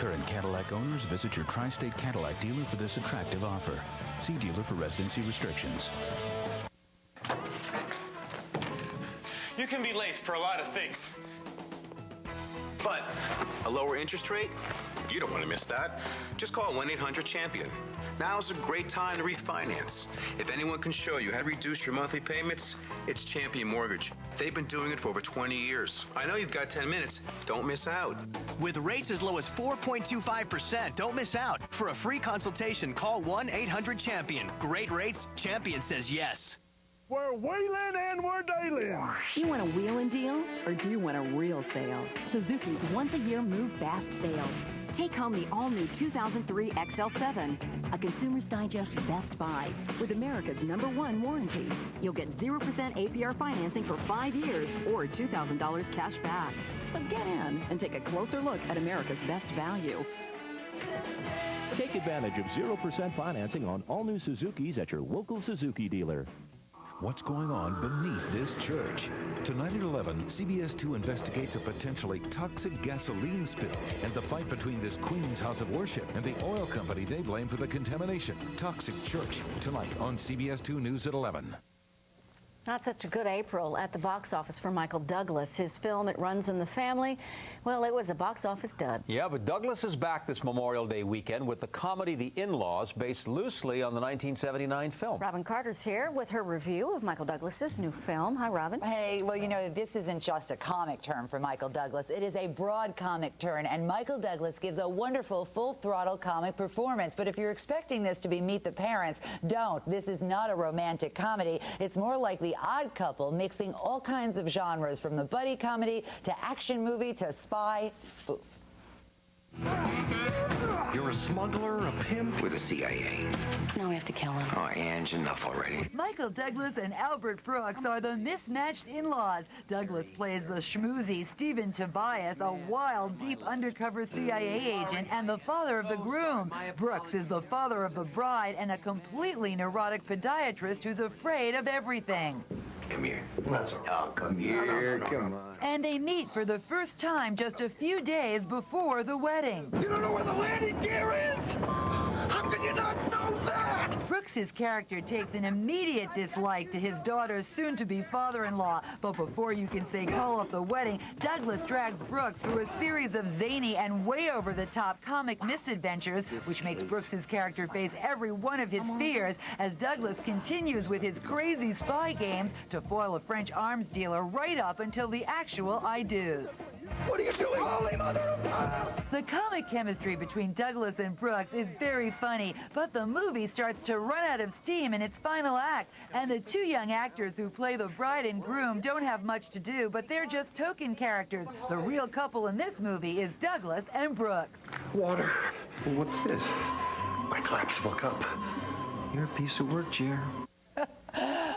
Current Cadillac owners, visit your tri-state Cadillac dealer for this attractive offer. See dealer for residency restrictions. You can be late for a lot of things. But a lower interest rate? You don't want to miss that. Just call 1-800-CHAMPION. Now's a great time to refinance. If anyone can show you how to reduce your monthly payments, it's Champion Mortgage. They've been doing it for over 20 years. I know you've got 10 minutes. Don't miss out. With rates as low as 4.25%, don't miss out. For a free consultation, call 1-800-CHAMPION. Great rates, Champion says yes. We're wheeling and we're dealing. You want a wheeling deal, or do you want a real sale? Suzuki's once-a-year Move Fast sale. Take home the all-new 2003 XL7, a Consumer's Digest Best Buy with America's #1 warranty. You'll get 0% APR financing for 5 years or $2,000 cash back. So get in and take a closer look at America's best value. Take advantage of 0% financing on all new Suzukis at your local Suzuki dealer. What's going on beneath this church? Tonight at 11, CBS 2 investigates a potentially toxic gasoline spill and the fight between this Queen's House of Worship and the oil company they blame for the contamination. Toxic Church, tonight on CBS 2 News at 11. Not such a good April at the box office for Michael Douglas. His film, It Runs in the Family, well, it was a box office dud. Yeah, but Douglas is back this Memorial Day weekend with the comedy The In-Laws, based loosely on the 1979 film. Robyn Carter's here with her review of Michael Douglas's new film. Hi, Robyn. Hey, well, you know, this isn't just a comic term for Michael Douglas. It is a broad comic turn, and Michael Douglas gives a wonderful full-throttle comic performance. But if you're expecting this to be Meet the Parents, don't. This is not a romantic comedy. It's more like The Odd Couple, mixing all kinds of genres, from the buddy comedy to action movie to spy spoof. You're a smuggler, a pimp? With the CIA. No, we have to kill him. Oh, Ange, enough already. Michael Douglas and Albert Brooks are the mismatched in-laws. Douglas plays the schmoozy Stephen Tobias, a wild, deep undercover CIA agent and the father of the groom. Brooks is the father of the bride and a completely neurotic podiatrist who's afraid of everything. Come here. Oh, come here. Come on. And they meet for the first time just a few days before the wedding. You don't know where the landing gear is? How can you not know that? Brooks's character takes an immediate dislike to his daughter's soon-to-be father-in-law. But before you can say call off the wedding, Douglas drags Brooks through a series of zany and way over-the-top comic misadventures, which makes Brooks's character face every one of his fears as Douglas continues with his crazy spy games to foil a French arms dealer right up until the actual I-do's. What are you doing? Holy mother of God! The comic chemistry between Douglas and Brooks is very funny, but the movie starts to run out of steam in its final act, and the two young actors who play the bride and groom don't have much to do, but they're just token characters. The real couple in this movie is Douglas and Brooks. Water. What's this? My collapsible cup. You're a piece of work, Jer.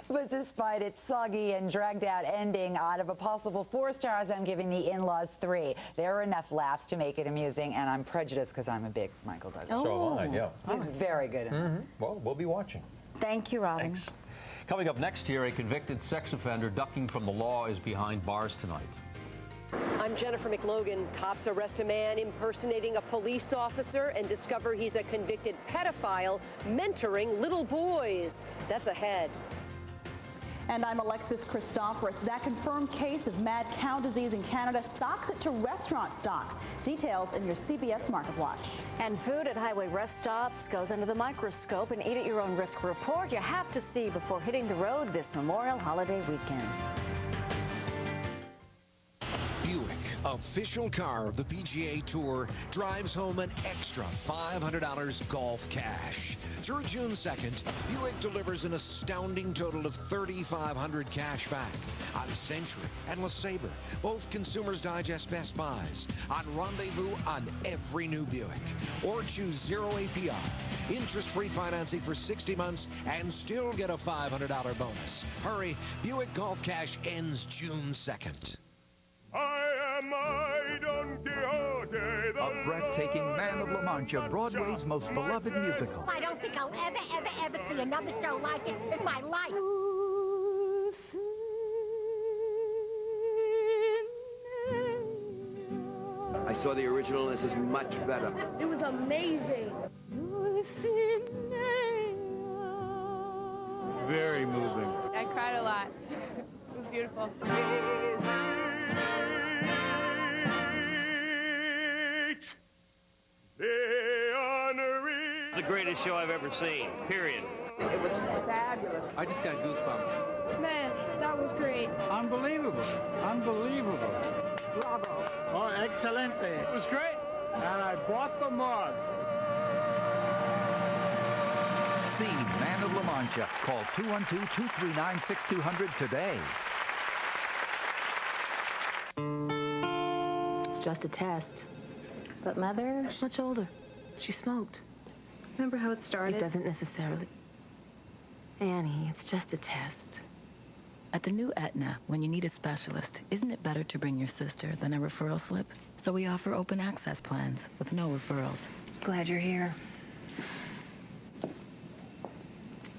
But despite its soggy and dragged-out ending, out of a possible 4 stars, I'm giving The In-Laws 3. There are enough laughs to make it amusing, and I'm prejudiced because I'm a big Michael Douglas. So am I, yeah. He's very good in it. Well, we'll be watching. Thank you, Robyn. Thanks. Coming up next year, a convicted sex offender ducking from the law is behind bars tonight. I'm Jennifer McLogan. Cops arrest a man impersonating a police officer and discover he's a convicted pedophile mentoring little boys. That's ahead. And I'm Alexis Christoforous. That confirmed case of mad cow disease in Canada socks it to restaurant stocks. Details in your CBS MarketWatch. And food at highway rest stops goes under the microscope. An eat at your own risk report you have to see before hitting the road this Memorial Holiday weekend. Buick, official car of the PGA Tour, drives home an extra $500 golf cash. Through June 2nd, Buick delivers an astounding total of $3,500 cash back on Century and LeSabre, both Consumers Digest Best Buys, on Rendezvous on every new Buick. Or choose 0 APR, interest-free financing for 60 months, and still get a $500 bonus. Hurry, Buick Golf Cash ends June 2nd. I am Don Quixote, a breathtaking Man of La Mancha, Broadway's most beloved musical. I don't think I'll ever see another show like it in my life. I saw the original, and this is much better. It was amazing. Very moving. I cried a lot. It was beautiful. The greatest show I've ever seen, period. It was fabulous. I just got goosebumps. Man, that was great. Unbelievable. Unbelievable. Bravo. Oh, excelente. It was great. And I bought the mug. See Man of La Mancha. Call 212-239-6200 today. It's just a test. But Mother's much older. She smoked. Remember how it started? It doesn't necessarily. Annie, it's just a test. At the new Aetna, when you need a specialist, isn't it better to bring your sister than a referral slip? So we offer open access plans with no referrals. Glad you're here.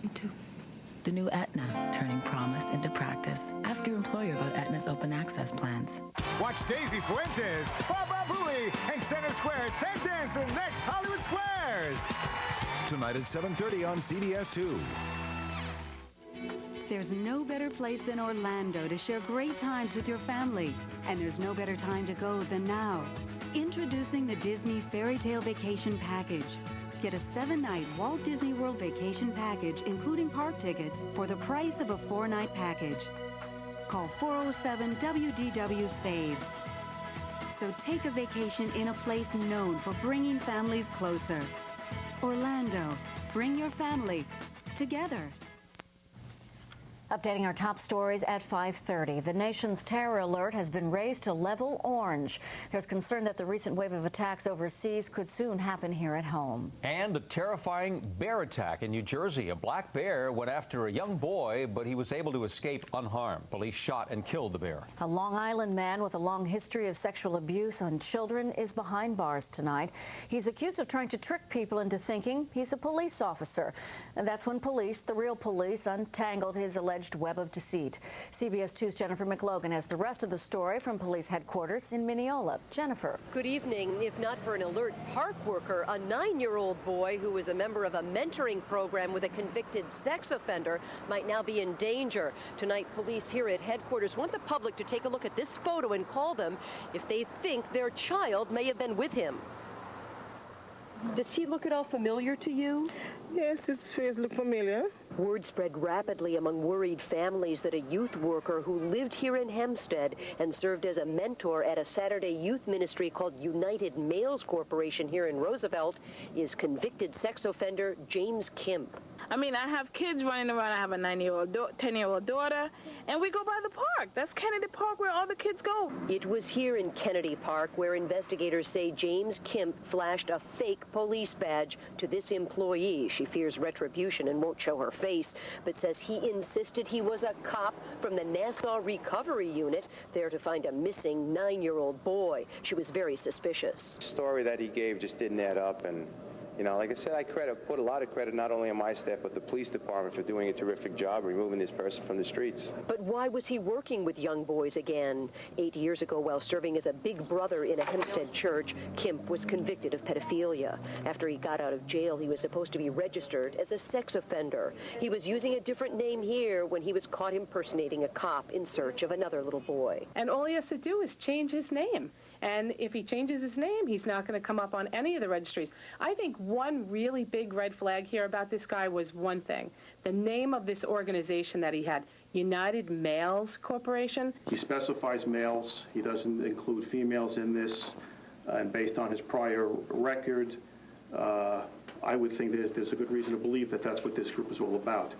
Me too. The new Aetna, turning promise into practice. Ask your employer about Aetna's open access plans. Watch Daisy Fuentes, Baba Booey, and Center Square Ted Danson next Hollywood Squares. Tonight at 7:30 on CBS2. There's no better place than Orlando to share great times with your family. And there's no better time to go than now. Introducing the Disney Fairy Tale Vacation Package. Get a 7-night Walt Disney World vacation package, including park tickets, for the price of a 4-night package. Call 407-WDW-SAVE. So take a vacation in a place known for bringing families closer. Orlando, bring your family together. Updating our top stories at 5:30. The nation's terror alert has been raised to level orange. There's concern that the recent wave of attacks overseas could soon happen here at home. And a terrifying bear attack in New Jersey. A black bear went after a young boy, but he was able to escape unharmed. Police shot and killed the bear. A Long Island man with a long history of sexual abuse on children is behind bars tonight. He's accused of trying to trick people into thinking he's a police officer. And that's when police, the real police, untangled his alleged web of deceit. CBS 2's Jennifer McLogan has the rest of the story from police headquarters in Mineola. Jennifer. Good evening. If not for an alert park worker, a 9-year-old boy who was a member of a mentoring program with a convicted sex offender might now be in danger. Tonight, police here at headquarters want the public to take a look at this photo and call them if they think their child may have been with him. Does he look at all familiar to you? Yes, his face look familiar. Word spread rapidly among worried families that a youth worker who lived here in Hempstead and served as a mentor at a Saturday youth ministry called United Males Corporation here in Roosevelt is convicted sex offender James Kemp. I mean, I have kids running around. I have a 10-year-old daughter, and we go by the park. That's Kennedy Park where all the kids go. It was here in Kennedy Park where investigators say James Kemp flashed a fake police badge to this employee. She fears retribution and won't show her face, but says he insisted he was a cop from the Nassau Recovery Unit there to find a missing 9-year-old boy. She was very suspicious. The story that he gave just didn't add up, and you know, like I said, I put a lot of credit not only on my staff, but the police department for doing a terrific job removing this person from the streets. But why was he working with young boys again? 8 years ago, while serving as a big brother in a Hempstead church, Kemp was convicted of pedophilia. After he got out of jail, he was supposed to be registered as a sex offender. He was using a different name here when he was caught impersonating a cop in search of another little boy. And all he has to do is change his name. And if he changes his name, he's not going to come up on any of the registries. I think one really big red flag here about this guy was one thing. The name of this organization that he had, United Males Corporation. He specifies males. He doesn't include females in this. And based on his prior record, I would think there's a good reason to believe that that's what this group is all about.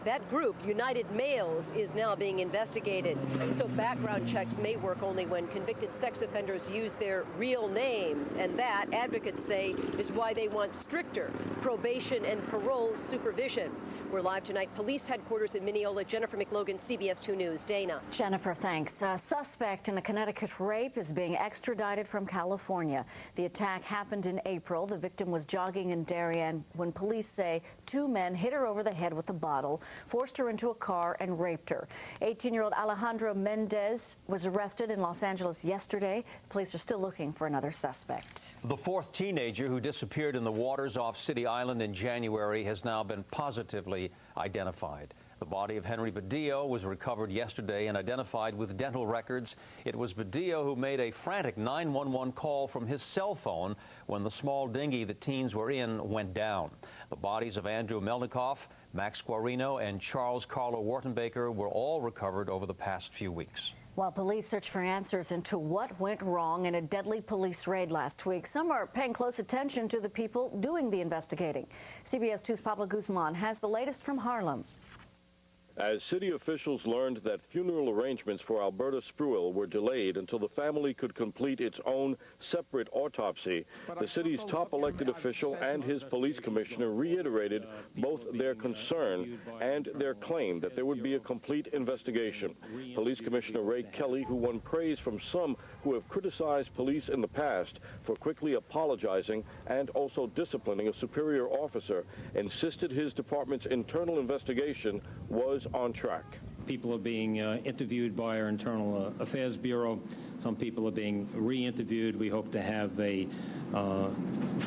That group, United Males, is now being investigated. So background checks may work only when convicted sex offenders use their real names. And that, advocates say, is why they want stricter probation and parole supervision. We're live tonight, police headquarters in Mineola. Jennifer McLogan, CBS 2 News. Dana. Jennifer, thanks. A suspect in a Connecticut rape is being extradited from California. The attack happened in April. The victim was jogging in Darien when police say two men hit her over the head with a bottle, forced her into a car, and raped her. 18-year-old Alejandro Mendez was arrested in Los Angeles yesterday. Police are still looking for another suspect. The fourth teenager who disappeared in the waters off City Island in January has now been positively identified. The body of Henry Badillo was recovered yesterday and identified with dental records. It was Badillo who made a frantic 911 call from his cell phone when the small dinghy the teens were in went down. The bodies of Andrew Melnikoff, Max Guarino, and Charles Carlo Wartenbaker were all recovered over the past few weeks. While police search for answers into what went wrong in a deadly police raid last week, some are paying close attention to the people doing the investigating. CBS 2's Pablo Guzman has the latest from Harlem. As city officials learned that funeral arrangements for Alberta Spruill were delayed until the family could complete its own separate autopsy, the city's top elected official and his police commissioner reiterated both their concern and their claim that there would be a complete investigation. Police Commissioner Ray Kelly, who won praise from some who have criticized police in the past for quickly apologizing and also disciplining a superior officer, insisted his department's internal investigation was on track. People are being interviewed by our Internal Affairs Bureau. Some people are being re-interviewed. We hope to have a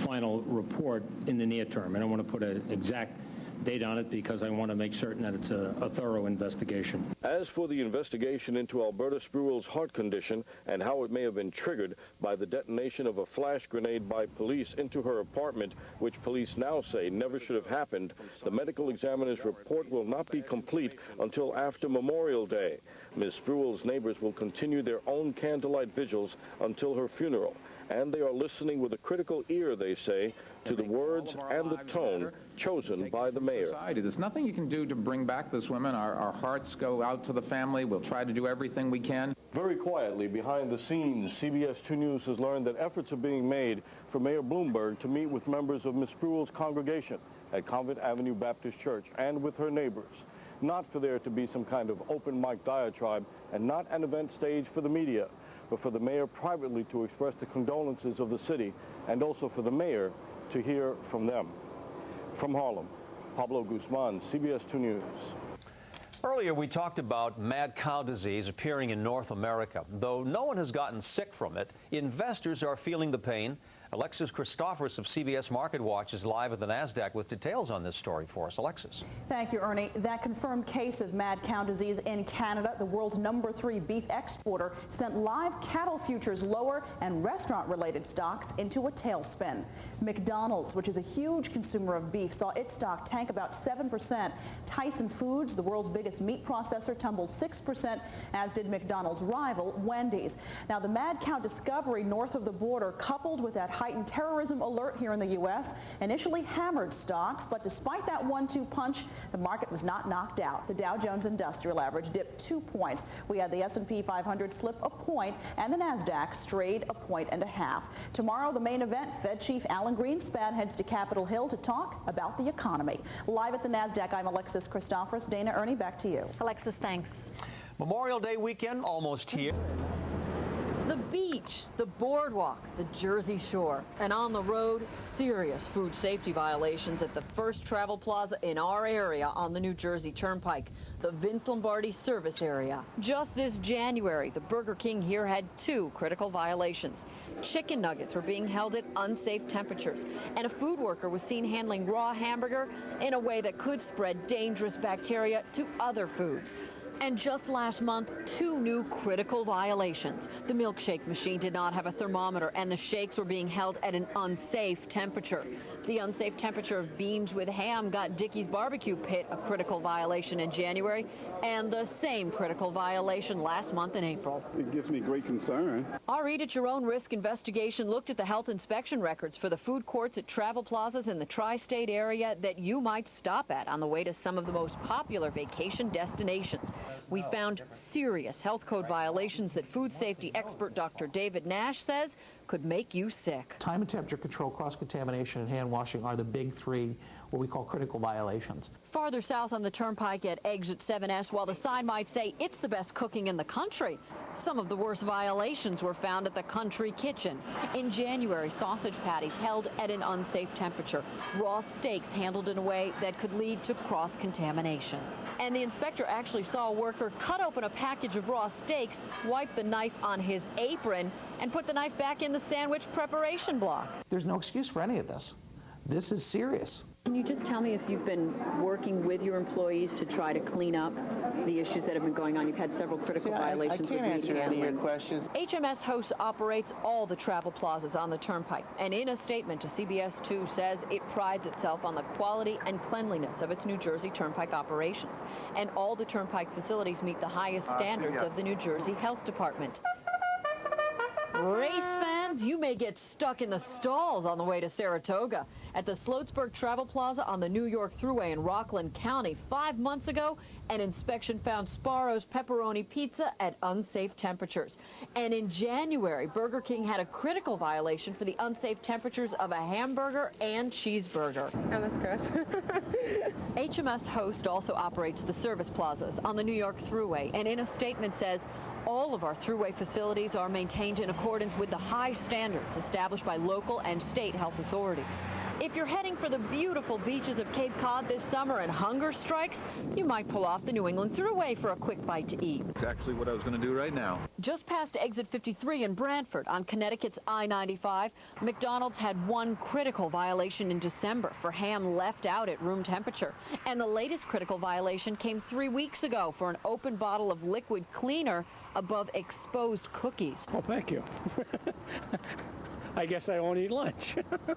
final report in the near term. I don't want to put an exact date on it because I want to make certain that it's a thorough investigation. As for the investigation into Alberta Spruill's heart condition and how it may have been triggered by the detonation of a flash grenade by police into her apartment, which police now say never should have happened, the medical examiner's report will not be complete until after Memorial Day. Ms. Spruill's neighbors will continue their own candlelight vigils until her funeral, and they are listening with a critical ear, they say, to the words and the tone chosen by the mayor. There's nothing you can do to bring back this woman. Our hearts go out to the family. We'll try to do everything we can. Very quietly, behind the scenes, CBS 2 News has learned that efforts are being made for Mayor Bloomberg to meet with members of Ms. Spruill's congregation at Convent Avenue Baptist Church and with her neighbors. Not for there to be some kind of open mic diatribe and not an event stage for the media, but for the mayor privately to express the condolences of the city and also for the mayor to hear from them. From Harlem, Pablo Guzman, CBS 2 News. Earlier, we talked about mad cow disease appearing in North America. Though no one has gotten sick from it, investors are feeling the pain. Alexis Christoforous of CBS MarketWatch is live at the NASDAQ with details on this story for us. Alexis. Thank you, Ernie. That confirmed case of mad cow disease in Canada, the world's #3 beef exporter, sent live cattle futures lower and restaurant-related stocks into a tailspin. McDonald's, which is a huge consumer of beef, saw its stock tank about 7%. Tyson Foods, the world's biggest meat processor, tumbled 6%, as did McDonald's rival, Wendy's. Now, the mad cow discovery north of the border, coupled with that heightened terrorism alert here in the U.S., initially hammered stocks, but despite that 1-2 punch, the market was not knocked out. The Dow Jones Industrial Average dipped 2 points. We had the S&P 500 slip a point, and the NASDAQ strayed 1.5 points. Tomorrow, the main event, Fed Chief Alan Greenspan heads to Capitol Hill to talk about the economy. Live at the NASDAQ, I'm Alexis Christoforous. Dana, Ernie, back to you. Alexis, thanks. Memorial Day weekend almost here. The beach, the boardwalk, the Jersey Shore, and on the road, serious food safety violations at the first travel plaza in our area on the New Jersey Turnpike, the Vince Lombardi service area. Just this January, the Burger King here had 2 critical violations. Chicken nuggets were being held at unsafe temperatures, and a food worker was seen handling raw hamburger in a way that could spread dangerous bacteria to other foods. And just last month, 2 new critical violations. The milkshake machine did not have a thermometer, and the shakes were being held at an unsafe temperature. The unsafe temperature of beans with ham got Dickey's Barbecue Pit a critical violation in January, and the same critical violation last month in April. It gives me great concern. Our Eat at Your Own Risk investigation looked at the health inspection records for the food courts at travel plazas in the tri-state area that you might stop at on the way to some of the most popular vacation destinations. We found serious health code violations that food safety expert Dr. David Nash says could make you sick. Time and temperature control, cross-contamination, and hand washing are the big 3 what we call critical violations. Farther south on the turnpike at exit 7S, while the sign might say it's the best cooking in the country, some of the worst violations were found at the Country Kitchen. In January, sausage patties held at an unsafe temperature, raw steaks handled in a way that could lead to cross-contamination. And the inspector actually saw a worker cut open a package of raw steaks, wipe the knife on his apron, and put the knife back in the sandwich preparation block. There's no excuse for any of this. This is serious. Can you just tell me if you've been working with your employees to try to clean up the issues that have been going on? You've had several critical violations. I can't answer any of your questions. HMS Hosts operates all the travel plazas on the turnpike, and in a statement to CBS 2 says it prides itself on the quality and cleanliness of its New Jersey turnpike operations, and all the turnpike facilities meet the highest standards of the New Jersey Health Department. Race fans, you may get stuck in the stalls on the way to Saratoga. At the Sloatsburg Travel Plaza on the New York Thruway in Rockland County 5 months ago, an inspection found Sparrow's pepperoni pizza at unsafe temperatures. And in January, Burger King had a critical violation for the unsafe temperatures of a hamburger and cheeseburger. Oh, that's gross. HMS Host also operates the service plazas on the New York Thruway, and in a statement says, all of our thruway facilities are maintained in accordance with the high standards established by local and state health authorities. If you're heading for the beautiful beaches of Cape Cod this summer and hunger strikes, you might pull off the New England Thruway for a quick bite to eat. Exactly what I was going to do right now. Just past exit 53 in Brantford on Connecticut's I-95, McDonald's had one critical violation in December for ham left out at room temperature. And the latest critical violation came 3 weeks ago for an open bottle of liquid cleaner above exposed cookies. Oh, thank you. I guess I won't eat lunch.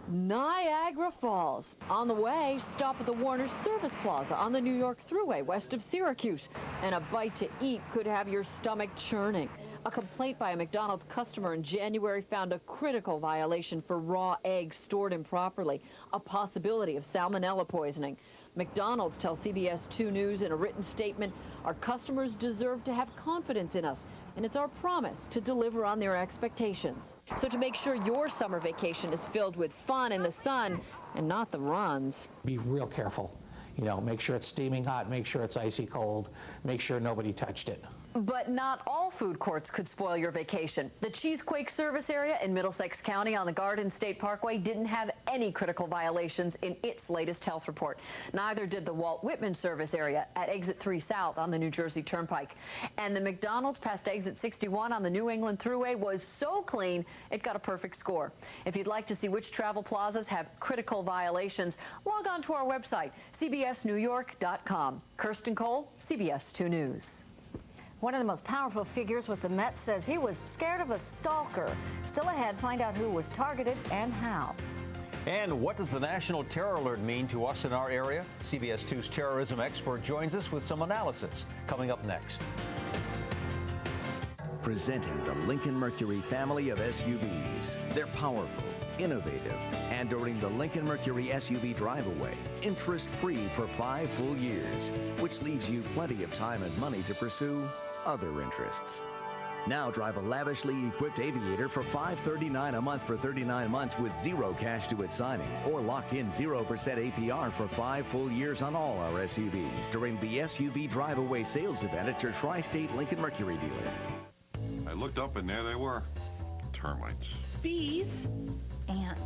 Niagara Falls. On the way, stop at the Warner's Service Plaza on the New York Thruway west of Syracuse. And a bite to eat could have your stomach churning. A complaint by a McDonald's customer in January found a critical violation for raw eggs stored improperly, a possibility of salmonella poisoning. McDonald's tells CBS 2 News in a written statement, our customers deserve to have confidence in us, and it's our promise to deliver on their expectations. So to make sure your summer vacation is filled with fun in the sun and not the runs. Be real careful. You know, make sure it's steaming hot, make sure it's icy cold, make sure nobody touched it. But not all food courts could spoil your vacation. The Cheesequake service area in Middlesex County on the Garden State Parkway didn't have any critical violations in its latest health report. Neither did the Walt Whitman service area at Exit 3 South on the New Jersey Turnpike. And the McDonald's past Exit 61 on the New England Thruway was so clean, it got a perfect score. If you'd like to see which travel plazas have critical violations, log on to our website, cbsnewyork.com. Kirstin Cole, CBS 2 News. One of the most powerful figures with the Mets says he was scared of a stalker. Still ahead, find out who was targeted and how. And what does the national terror alert mean to us in our area? CBS 2's terrorism expert joins us with some analysis coming up next. Presenting the Lincoln Mercury family of SUVs. They're powerful, innovative, and during the Lincoln Mercury SUV drive-away, interest-free for 5 full years, which leaves you plenty of time and money to pursue other interests. Now drive a lavishly equipped Aviator for $539 a month for 39 months with zero cash to its signing, or lock in 0% APR for 5 full years on all our SUVs during the SUV drive-away sales event at your Tri-State Lincoln Mercury dealer. I looked up and there they were. Termites. Bees. Ants.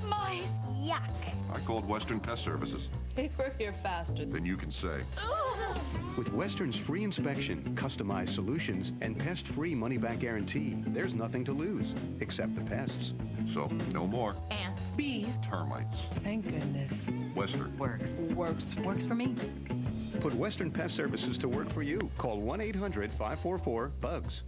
Mice. Yuck. I called Western Pest Services. They were here faster than you can say. With Western's free inspection, customized solutions, and pest-free money-back guarantee, there's nothing to lose, except the pests. So, no more. Ants. Bees. Termites. Thank goodness. Western. Works for me. Put Western Pest Services to work for you. Call 1-800-544-BUGS.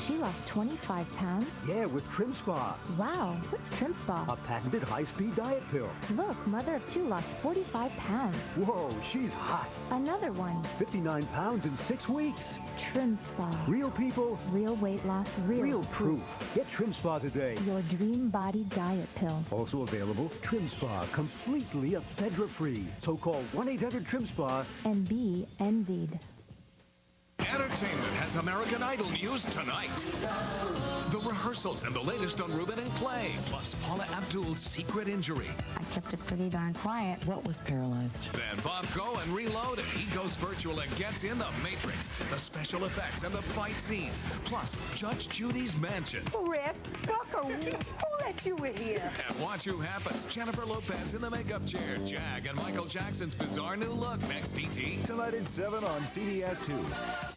She lost 25 pounds? Yeah, with Trim Spa. Wow, what's Trim Spa? A patented high-speed diet pill. Look, mother of 2 lost 45 pounds. Whoa, she's hot. Another one. 59 pounds in 6 weeks. Trim Spa. Real people. Real weight loss. Real proof. Get Trim Spa today. Your dream body diet pill. Also available, Trim Spa, completely ephedra-free. So call 1-800-TRIM-SPA and be envied. Entertainment has American Idol news tonight. The rehearsals and the latest on Robyn and Clay, plus Paula Abdul's secret injury. I kept it pretty darn quiet. What was paralyzed? Then Bob Go and Reload, and he goes virtual and gets in the Matrix, the special effects and the fight scenes, plus Judge Judy's mansion. Chris, Tucker, who let you in here? And watch who happens. Jennifer Lopez in the makeup chair, Jag, and Michael Jackson's bizarre new look next, TT. Tonight at 7 on CBS-2.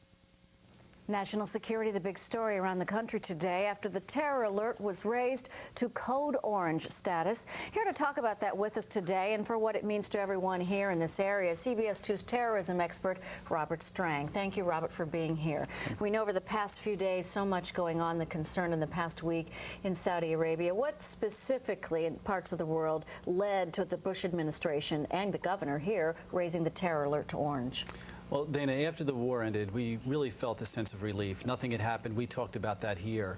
National security, the big story around the country today after the terror alert was raised to code orange status. Here to talk about that with us today and for what it means to everyone here in this area, CBS 2's terrorism expert, Robert Strang. Thank you, Robert, for being here. We know over the past few days so much going on, the concern in the past week in Saudi Arabia. What specifically in parts of the world led to the Bush administration and the governor here raising the terror alert to orange? Well, Dana, after the war ended, we really felt a sense of relief. Nothing had happened. We talked about that here.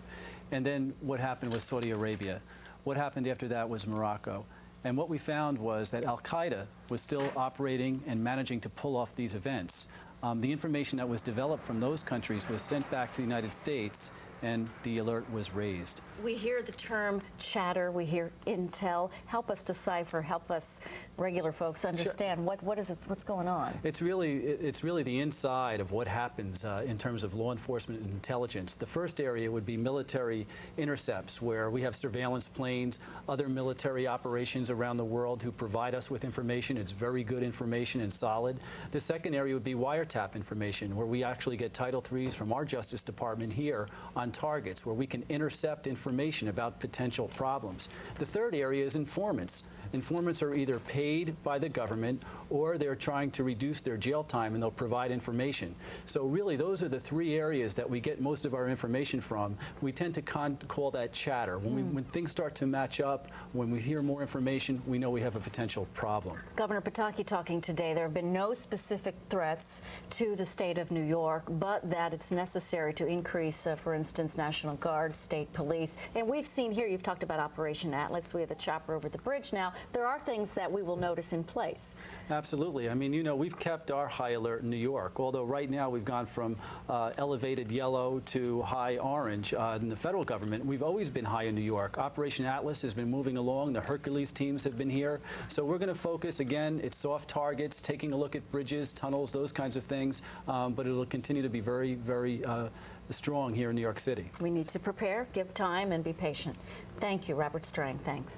And then what happened was Saudi Arabia. What happened after that was Morocco. And what we found was that al-Qaeda was still operating and managing to pull off these events. The information that was developed from those countries was sent back to the United States, and the alert was raised. We hear the term chatter, we hear intel. Help us decipher, help us regular folks understand what's going on. It's really the inside of what happens in terms of law enforcement and intelligence. The first area would be military intercepts, where we have surveillance planes, other military operations around the world who provide us with information. It's very good information and solid. The second area would be wiretap information, where we actually get Title IIIs from our Justice Department here on targets, where we can intercept information about potential problems. The third area is informants. Informants are either paid by the government or they're trying to reduce their jail time, and they'll provide information. So really, those are the three areas that we get most of our information from. We tend to call that chatter. When things start to match up, when we hear more information, we know we have a potential problem. Governor Pataki talking today. There have been no specific threats to the state of New York, but that it's necessary to increase, for instance, National Guard, state police. And we've seen here, you've talked about Operation Atlas. We have the chopper over the bridge now. There are things that we will notice in place. Absolutely. I mean, you know, we've kept our high alert in New York, although right now we've gone from elevated yellow to high orange in the federal government. We've always been high in New York. Operation Atlas has been moving along. The Hercules teams have been here. So we're going to focus, again, it's soft targets, taking a look at bridges, tunnels, those kinds of things, but it'll continue to be very, very strong here in New York City. We need to prepare, give time, and be patient. Thank you, Robert Strang. Thanks.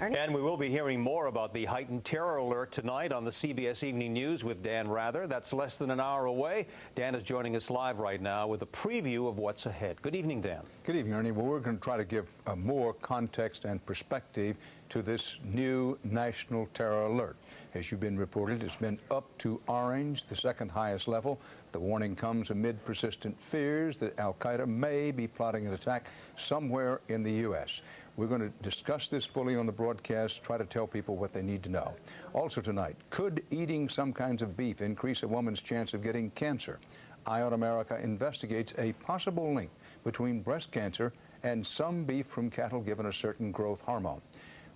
Ernie? And we will be hearing more about the heightened terror alert tonight on the CBS Evening News with Dan Rather. That's less than an hour away. Dan is joining us live right now with a preview of what's ahead. Good evening, Dan. Good evening, Ernie. Well, we're going to try to give more context and perspective to this new national terror alert. As you've been reported, it's been up to orange, the second highest level. The warning comes amid persistent fears that al-Qaeda may be plotting an attack somewhere in the U.S. We're going to discuss this fully on the broadcast, try to tell people what they need to know. Also tonight, could eating some kinds of beef increase a woman's chance of getting cancer? Eye on America investigates a possible link between breast cancer and some beef from cattle given a certain growth hormone.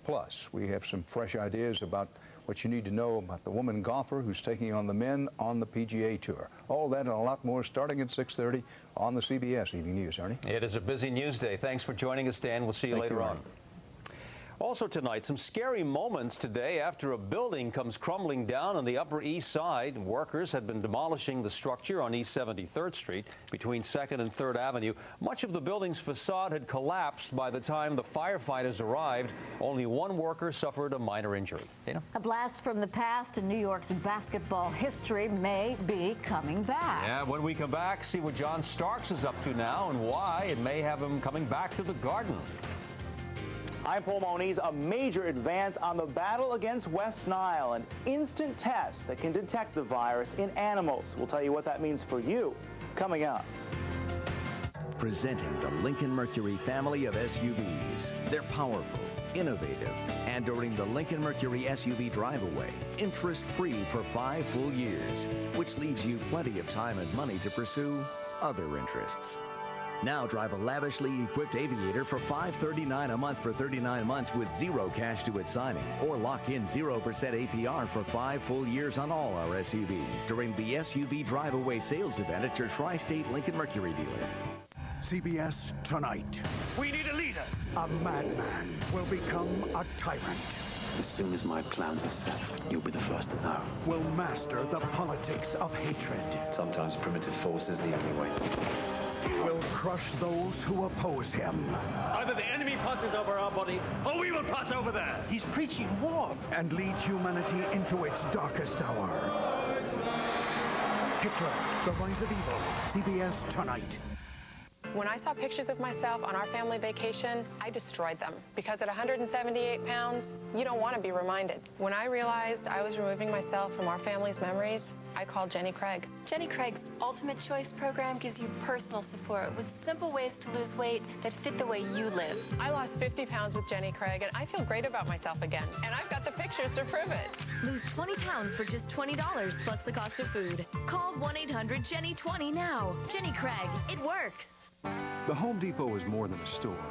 Plus, we have some fresh ideas about what you need to know about the woman golfer who's taking on the men on the PGA Tour. All that and a lot more starting at 6:30 on the CBS Evening News. Ernie? It is a busy news day. Thanks for joining us, Dan. We'll see you later on. Also tonight, some scary moments today after a building comes crumbling down on the Upper East Side. Workers had been demolishing the structure on East 73rd Street between 2nd and 3rd Avenue. Much of the building's facade had collapsed by the time the firefighters arrived. Only one worker suffered a minor injury. Dana? A blast from the past in New York's basketball history may be coming back. Yeah, when we come back, see what John Starks is up to now and why it may have him coming back to the Garden. I'm Paul Moniz. A major advance on the battle against West Nile, an instant test that can detect the virus in animals. We'll tell you what that means for you coming up. Presenting the Lincoln Mercury family of SUVs. They're powerful, innovative, and during the Lincoln Mercury SUV drive-away, interest-free for 5 full years, which leaves you plenty of time and money to pursue other interests. Now drive a lavishly equipped Aviator for $539 a month for 39 months with zero cash due at signing. Or lock in 0% APR for 5 full years on all our SUVs during the SUV Drive-Away sales event at your Tri-State Lincoln Mercury dealer. CBS Tonight. We need a leader. A madman will become a tyrant. As soon as my plans are set, you'll be the first to know. Will master the politics of hatred. Sometimes primitive force is the only way. Will crush those who oppose him. Either the enemy passes over our body, or we will pass over theirs. He's preaching war. And lead humanity into its darkest hour. Hitler, The Rise of Evil. CBS Tonight. When I saw pictures of myself on our family vacation, I destroyed them. Because at 178 pounds, you don't want to be reminded. When I realized I was removing myself from our family's memories, I called Jenny Craig. Jenny Craig's Ultimate Choice program gives you personal support with simple ways to lose weight that fit the way you live. I lost 50 pounds with Jenny Craig, and I feel great about myself again. And I've got the pictures to prove it. Lose 20 pounds for just $20 plus the cost of food. Call 1-800-JENNY20 now. Jenny Craig, it works. The Home Depot is more than a store.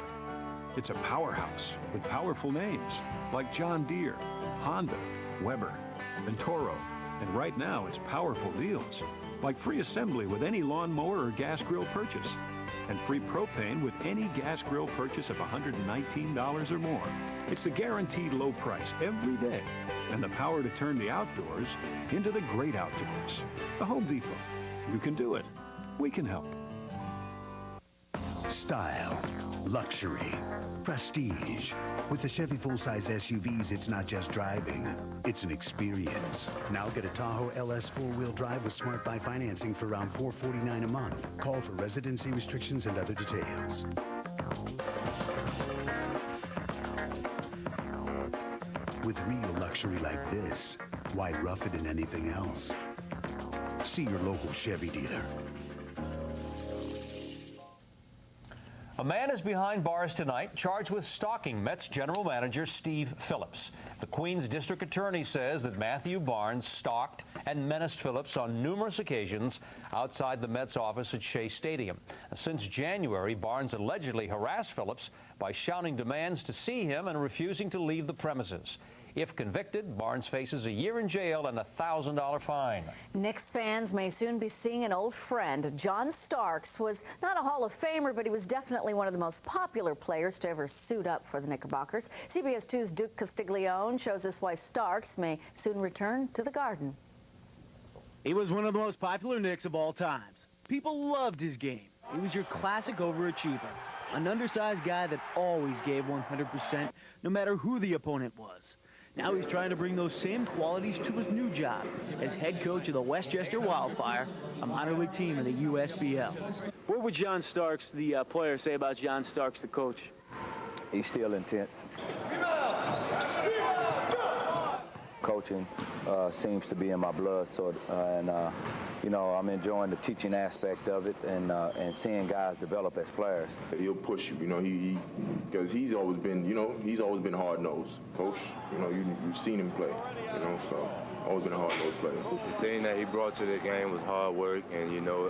It's a powerhouse with powerful names like John Deere, Honda, Weber, and Toro. And right now, it's powerful deals like free assembly with any lawnmower or gas grill purchase, and free propane with any gas grill purchase of $119 or more. It's the guaranteed low price every day, and the power to turn the outdoors into the great outdoors. The Home Depot. You can do it. We can help. Style, luxury, prestige. With the Chevy full-size SUVs, it's not just driving, it's an experience. Now get a Tahoe LS four-wheel drive with Smart Buy financing for around $449 a month. Call for residency restrictions and other details. With real luxury like this, why rough it in anything else? See your local Chevy dealer. A man is behind bars tonight, charged with stalking Mets general manager Steve Phillips. The Queens District Attorney says that Matthew Barnes stalked and menaced Phillips on numerous occasions outside the Mets office at Shea Stadium. Since January, Barnes allegedly harassed Phillips by shouting demands to see him and refusing to leave the premises. If convicted, Barnes faces a year in jail and a $1,000 fine. Knicks fans may soon be seeing an old friend. John Starks was not a Hall of Famer, but he was definitely one of the most popular players to ever suit up for the Knickerbockers. CBS 2's Duke Castiglione shows us why Starks may soon return to the Garden. He was one of the most popular Knicks of all times. People loved his game. He was your classic overachiever, an undersized guy that always gave 100%, no matter who the opponent was. Now he's trying to bring those same qualities to his new job as head coach of the Westchester Wildfire, a minor league team in the USBL. What would John Starks, the player, say about John Starks, the coach? He's still intense. Coaching seems to be in my blood, you know, I'm enjoying the teaching aspect of it and seeing guys develop as players. He'll push you, you know, because he's always been, you know, hard-nosed. Coach, you know, you've seen him play, you know, so always been a hard-nosed player. The thing that he brought to the game was hard work and, you know,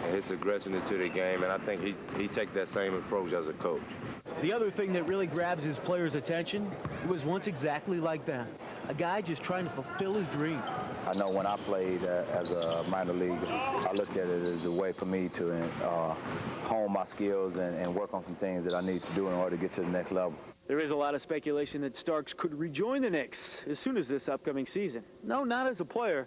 and his aggression to the game, and I think he take that same approach as a coach. The other thing that really grabs his players' attention, he was once exactly like that. A guy just trying to fulfill his dream. I know when I played as a minor league, I looked at it as a way for me to hone my skills and work on some things that I need to do in order to get to the next level. There is a lot of speculation that Starks could rejoin the Knicks as soon as this upcoming season. No, not as a player,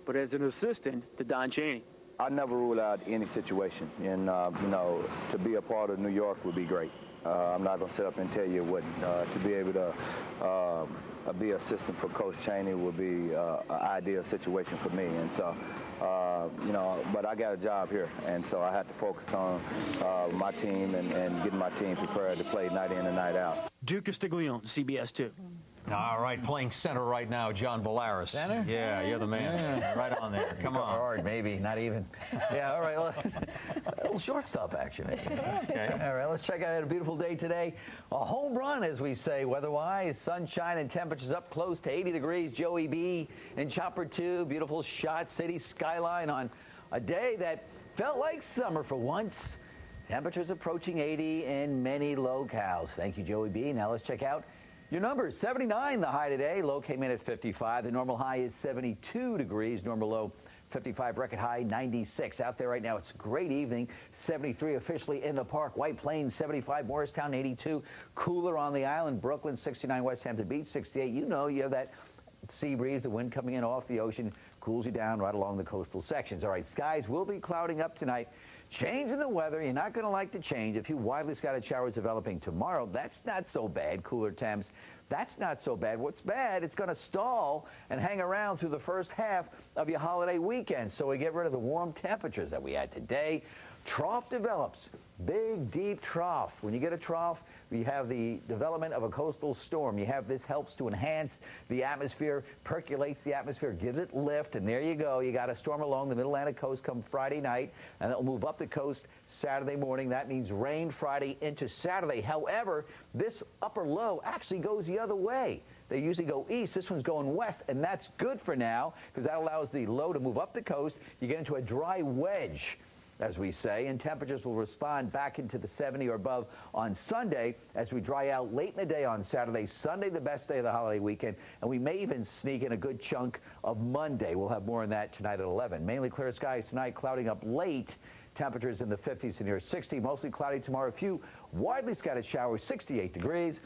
but as an assistant to Don Chaney. I never rule out any situation, and you know, to be a part of New York would be great. I'm not going to sit up and tell you what, to be able to be assistant for Coach Chaney would be an ideal situation for me. And so, you know, but I got a job here, and so I had to focus on my team and getting my team prepared to play night in and night out. Duke Castiglione, CBS 2. All right, playing center right now, John Bolaris. Center? Yeah, you're the man. Yeah. Right on there. Come on. Guard, maybe, not even. Yeah, all right. A little shortstop action. Okay. All right, let's check out a beautiful day today. A home run, as we say, weather-wise. Sunshine and temperatures up close to 80 degrees. Joey B in Chopper 2. Beautiful shot, city skyline on a day that felt like summer for once. Temperatures approaching 80 in many locales. Thank you, Joey B. Now let's check out your numbers. 79 the high today. Low came in at 55. The normal high is 72 degrees. Normal low 55, record high 96. Out there right now, it's a great evening. 73 officially in the park. White Plains 75, Morristown 82. Cooler on the island. Brooklyn 69, West Hampton Beach 68. You know, you have that sea breeze, the wind coming in off the ocean, cools you down right along the coastal sections. All right, skies will be clouding up tonight. Change in the weather, you're not going to like the change. A few widely scattered showers developing tomorrow. That's not so bad. Cooler temps, that's not so bad. What's bad, it's going to stall and hang around through the first half of your holiday weekend. So we get rid of the warm temperatures that we had today. Trough develops. Big, deep trough. When you get a trough, you have the development of a coastal storm. You have this helps to enhance the atmosphere, percolates the atmosphere, gives it lift, and there you go. You got a storm along the Mid-Atlantic coast come Friday night, and it'll move up the coast Saturday morning. That means rain Friday into Saturday. However, this upper low actually goes the other way. They usually go east. This one's going west, and that's good for now because that allows the low to move up the coast. You get into a dry wedge, as we say, and temperatures will respond back into the 70 or above on Sunday as we dry out late in the day on Saturday. Sunday, the best day of the holiday weekend, and we may even sneak in a good chunk of Monday. We'll have more on that tonight at 11. Mainly clear skies tonight, clouding up late. Temperatures in the 50s to near 60. Mostly cloudy tomorrow. A few widely scattered showers, 68 degrees.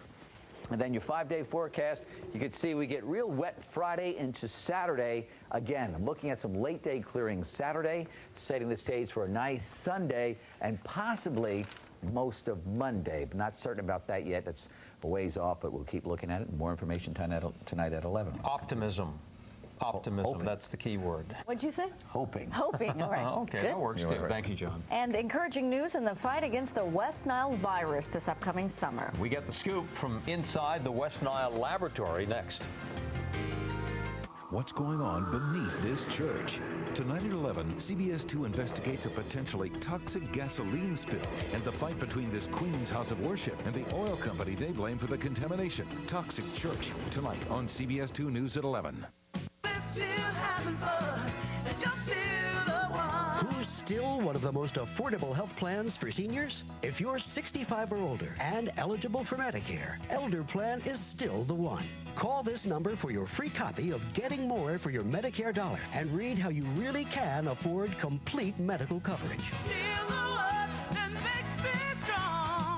And then your 5-day forecast, you can see we get real wet Friday into Saturday. Again, I'm looking at some late day clearing Saturday, setting the stage for a nice Sunday and possibly most of Monday. But not certain about that yet. That's a ways off, but we'll keep looking at it. More information tonight at 11. Optimism. Optimism, that's the key word. What'd you say? Hoping. Hoping, all right. Okay, that works too. Thank you, John. And encouraging news in the fight against the West Nile virus this upcoming summer. We get the scoop from inside the West Nile laboratory next. What's going on beneath this church? Tonight at 11, CBS 2 investigates a potentially toxic gasoline spill and the fight between this Queen's House of Worship and the oil company they blame for the contamination. Toxic Church, tonight on CBS 2 News at 11. Who's still one of the most affordable health plans for seniors? If you're 65 or older and eligible for Medicare, Elder Plan is still the one. Call this number for your free copy of Getting More for Your Medicare Dollar and read how you really can afford complete medical coverage.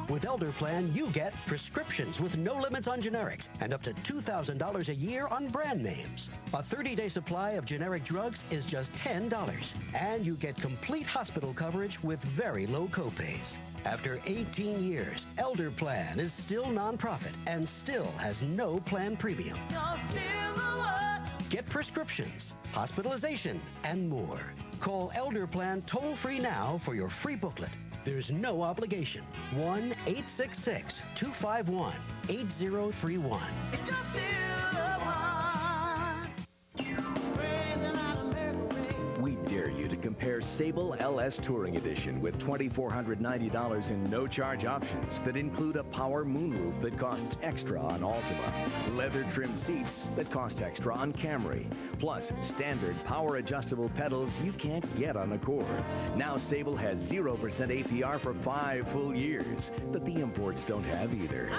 With Elder Plan, you get prescriptions with no limits on generics and up to $2,000 a year on brand names. A 30-day supply of generic drugs is just $10. And you get complete hospital coverage with very low copays. After 18 years, Elder Plan is still nonprofit and still has no plan premium. Get prescriptions, hospitalization, and more. Call Elder Plan toll-free now for your free booklet. There's no obligation. 1-866-251-8031. We dare you to compare Sable LS Touring Edition with $2,490 in no-charge options that include a power moonroof that costs extra on Altima, leather trim seats that cost extra on Camry, plus standard power adjustable pedals you can't get on Accord. Now Sable has 0% APR for 5 full years, but the imports don't have either.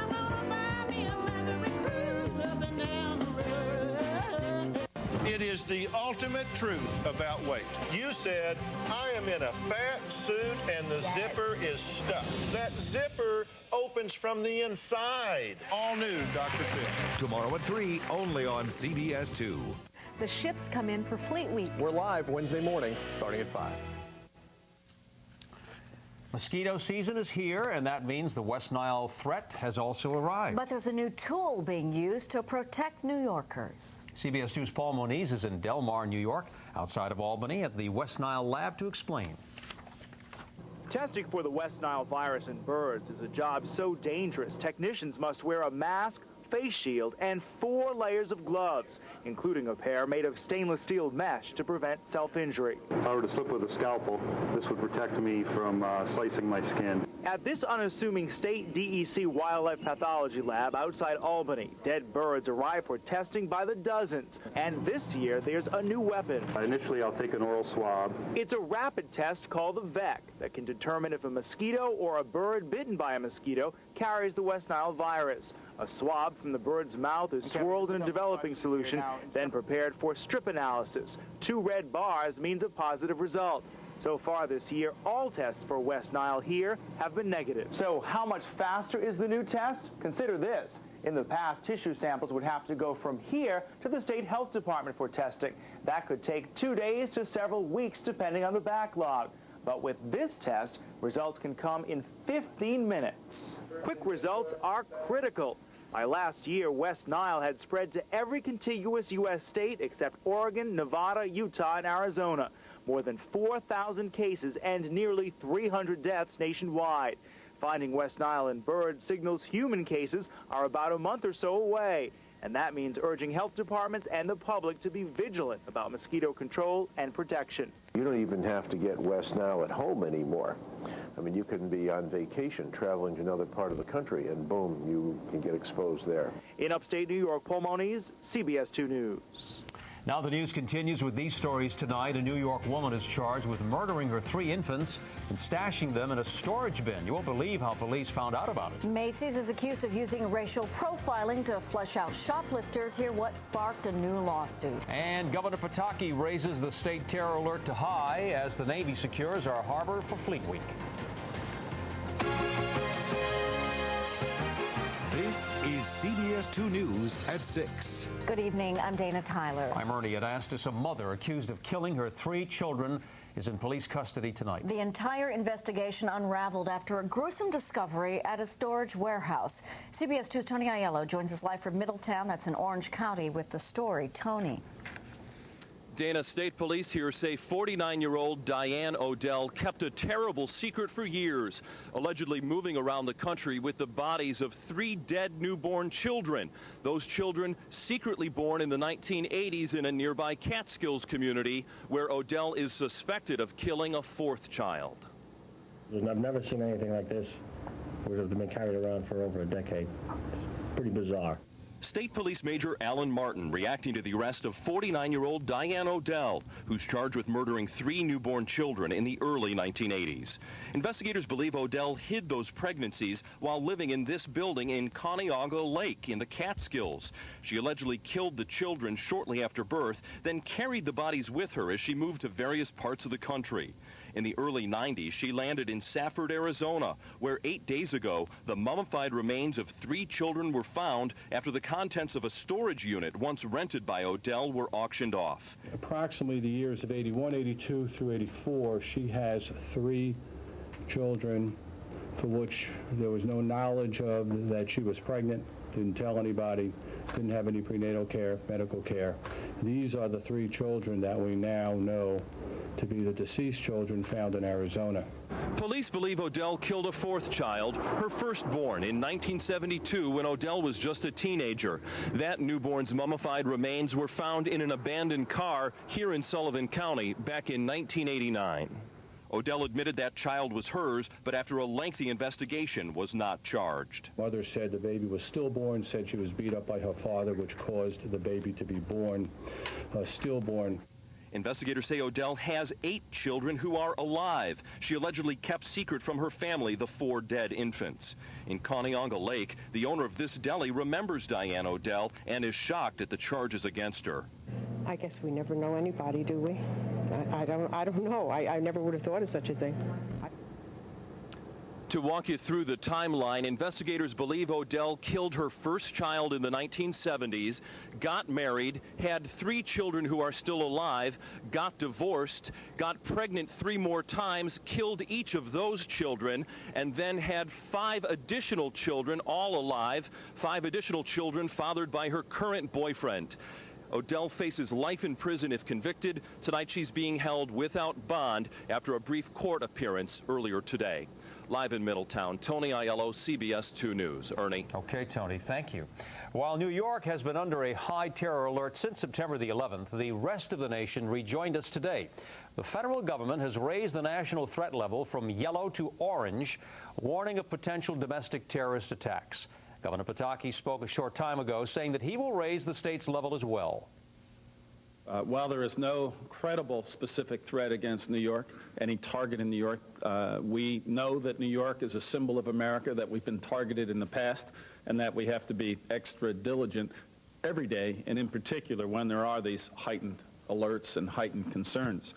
It is the ultimate truth about weight. You said, I am in a fat suit and the zipper is stuck. That zipper opens from the inside. All new, Dr. Phil. Tomorrow at 3, only on CBS 2. The ships come in for Fleet Week. We're live Wednesday morning, starting at 5. Mosquito season is here, and that means the West Nile threat has also arrived. But there's a new tool being used to protect New Yorkers. CBS 2's Paul Moniz is in Del Mar, New York, outside of Albany at the West Nile lab to explain. Testing for the West Nile virus in birds is a job so dangerous, technicians must wear a mask face shield and 4 layers of gloves, including a pair made of stainless steel mesh to prevent self-injury. If I were to slip with a scalpel, this would protect me from slicing my skin. At this unassuming state DEC wildlife pathology lab outside Albany, dead birds arrive for testing by the dozens. And this year, there's a new weapon. Initially, I'll take an oral swab. It's a rapid test called the VEC that can determine if a mosquito or a bird bitten by a mosquito carries the West Nile virus. A swab from the bird's mouth is swirled in a developing solution, then prepared for strip analysis. 2 red bars means a positive result. So far this year, all tests for West Nile here have been negative. So how much faster is the new test? Consider this. In the past, tissue samples would have to go from here to the state health department for testing. That could take 2 days to several weeks, depending on the backlog. But with this test, results can come in 15 minutes. Quick results are critical. By last year, West Nile had spread to every contiguous U.S. state except Oregon, Nevada, Utah, and Arizona. More than 4,000 cases and nearly 300 deaths nationwide. Finding West Nile in birds signals human cases are about a month or so away. And that means urging health departments and the public to be vigilant about mosquito control and protection. You don't even have to get West Nile at home anymore. I mean, you can be on vacation traveling to another part of the country, and boom, you can get exposed there. In upstate New York, Paul Moniz, CBS 2 News. Now the news continues with these stories tonight. A New York woman is charged with murdering her 3 infants and stashing them in a storage bin. You won't believe how police found out about it. Macy's is accused of using racial profiling to flush out shoplifters. Hear what sparked a new lawsuit. And Governor Pataki raises the state terror alert to high as the Navy secures our harbor for Fleet Week. This is CBS 2 News at 6. Good evening. I'm Dana Tyler. I'm Ernie. Anastos, a mother accused of killing her 3 children, is in police custody tonight. The entire investigation unraveled after a gruesome discovery at a storage warehouse. CBS 2's Tony Aiello joins us live from Middletown. That's in Orange County with the story. Tony. Dana, state police here say 49-year-old Diane Odell kept a terrible secret for years, allegedly moving around the country with the bodies of 3 dead newborn children. Those children secretly born in the 1980s in a nearby Catskills community where Odell is suspected of killing a 4th child. I've never seen anything like this, which has been carried around for over a decade. It's pretty bizarre. State Police Major Alan Martin reacting to the arrest of 49-year-old Diane Odell, who's charged with murdering 3 newborn children in the early 1980s. Investigators believe Odell hid those pregnancies while living in this building in Castiglione Lake in the Catskills. She allegedly killed the children shortly after birth, then carried the bodies with her as she moved to various parts of the country. In the early 90s, she landed in Safford, Arizona, where 8 days ago, the mummified remains of 3 children were found after the contents of a storage unit once rented by Odell were auctioned off. Approximately the years of 81, 82 through 84, she has 3 children for which there was no knowledge of that she was pregnant, didn't tell anybody, didn't have any prenatal care, medical care. These are the 3 children that we now know to be the deceased children found in Arizona. Police believe Odell killed a 4th child, her firstborn, in 1972 when Odell was just a teenager. That newborn's mummified remains were found in an abandoned car here in Sullivan County back in 1989. Odell admitted that child was hers, but after a lengthy investigation was not charged. Mother said the baby was stillborn, said she was beat up by her father, which caused the baby to be born stillborn. Investigators say Odell has 8 children who are alive. She allegedly kept secret from her family the 4 dead infants. In Castiglione Lake, the owner of this deli remembers Diane Odell and is shocked at the charges against her. I guess we never know anybody, do we? I don't know. I never would have thought of such a thing. To walk you through the timeline, investigators believe Odell killed her first child in the 1970s, got married, had 3 children who are still alive, got divorced, got pregnant 3 more times, killed each of those children, and then had 5 additional children, all alive, 5 additional children fathered by her current boyfriend. Odell faces life in prison if convicted. Tonight she's being held without bond after a brief court appearance earlier today. Live in Middletown, Tony Aiello, CBS 2 News. Ernie. Okay, Tony, thank you. While New York has been under a high terror alert since September the 11th, the rest of the nation rejoined us today. The federal government has raised the national threat level from yellow to orange, warning of potential domestic terrorist attacks. Governor Pataki spoke a short time ago, saying that he will raise the state's level as well. While there is no credible specific threat against New York, any target in New York, we know that New York is a symbol of America, that we've been targeted in the past, and that we have to be extra diligent every day, and in particular when there are these heightened alerts and heightened concerns.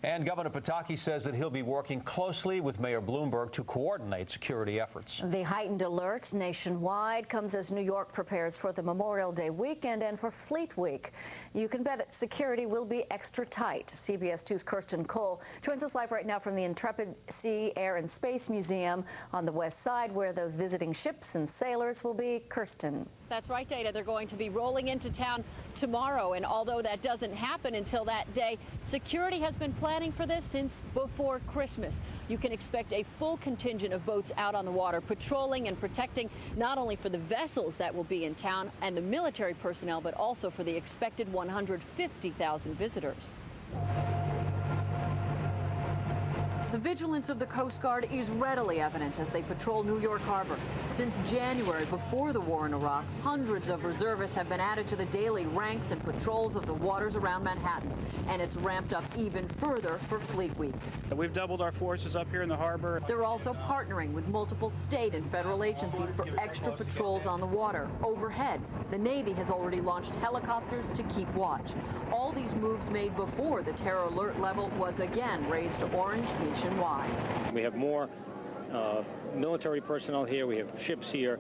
And Governor Pataki says that he'll be working closely with Mayor Bloomberg to coordinate security efforts. The heightened alert nationwide comes as New York prepares for the Memorial Day weekend and for Fleet Week. You can bet that security will be extra tight. CBS 2's Kirstin joins us live right now from the Intrepid Sea, Air and Space Museum on the west side, where those visiting ships and sailors will be. Kirstin. That's right, Dana. They're going to be rolling into town tomorrow, and although that doesn't happen until that day, security has been planning for this since before Christmas. You can expect a full contingent of boats out on the water, patrolling and protecting not only for the vessels that will be in town and the military personnel, but also for the expected 150,000 visitors. The vigilance of the Coast Guard is readily evident as they patrol New York Harbor. Since January, before the war in Iraq, hundreds of reservists have been added to the daily ranks and patrols of the waters around Manhattan, and it's ramped up even further for Fleet Week. We've doubled our forces up here in the harbor. They're also partnering with multiple state and federal agencies for extra patrols on the water. Overhead, the Navy has already launched helicopters to keep watch. All these moves made before the terror alert level was again raised to orange nationwide. We have more military personnel here. We have ships here.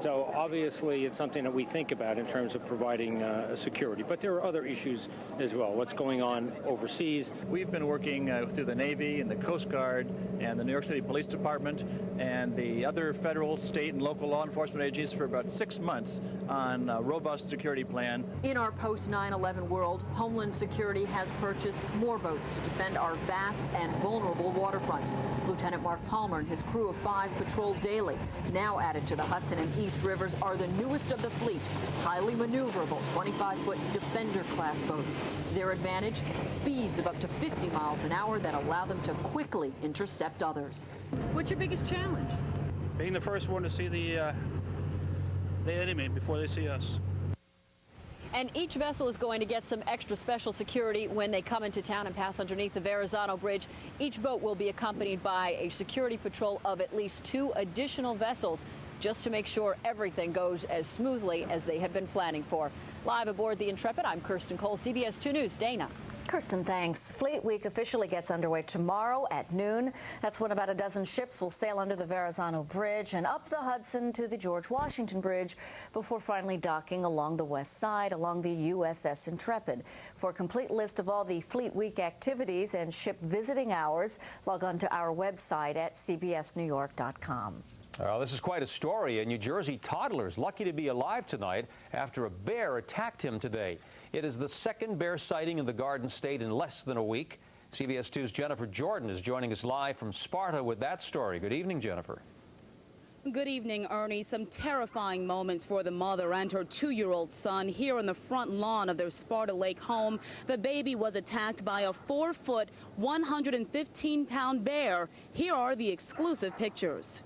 So obviously it's something that we think about in terms of providing security. But there are other issues as well. What's going on overseas? We've been working through the Navy and the Coast Guard and the New York City Police Department and the other federal, state, and local law enforcement agencies for about 6 months on a robust security plan. In our post-9/11 world, Homeland Security has purchased more boats to defend our vast and vulnerable waterfront. Lieutenant Mark Palmer and his crew of 5 patrol daily. Now added to the Hudson and East Rivers are the newest of the fleet, highly maneuverable 25-foot Defender-class boats. Their advantage, speeds of up to 50 miles an hour that allow them to quickly intercept others. What's your biggest challenge? Being the first one to see the enemy before they see us. And each vessel is going to get some extra special security when they come into town and pass underneath the Verrazano Bridge. Each boat will be accompanied by a security patrol of at least 2 additional vessels, just to make sure everything goes as smoothly as they have been planning for. Live aboard the Intrepid, I'm Kirstin Cole, CBS 2 News. Dana. Kirstin, thanks. Fleet Week officially gets underway tomorrow at noon. That's when about a dozen ships will sail under the Verrazano Bridge and up the Hudson to the George Washington Bridge before finally docking along the west side along the USS Intrepid. For a complete list of all the Fleet Week activities and ship visiting hours, log on to our website at cbsnewyork.com. Well, this is quite a story. A New Jersey toddler is lucky to be alive tonight after a bear attacked him today. It is the second bear sighting in the Garden State in less than a week. CBS 2's Jennifer Jordan is joining us live from Sparta with that story. Good evening, Jennifer. Good evening, Ernie. Some terrifying moments for the mother and her 2-year-old son here on the front lawn of their Sparta Lake home. The baby was attacked by a 4-foot, 115-pound bear. Here are the exclusive pictures.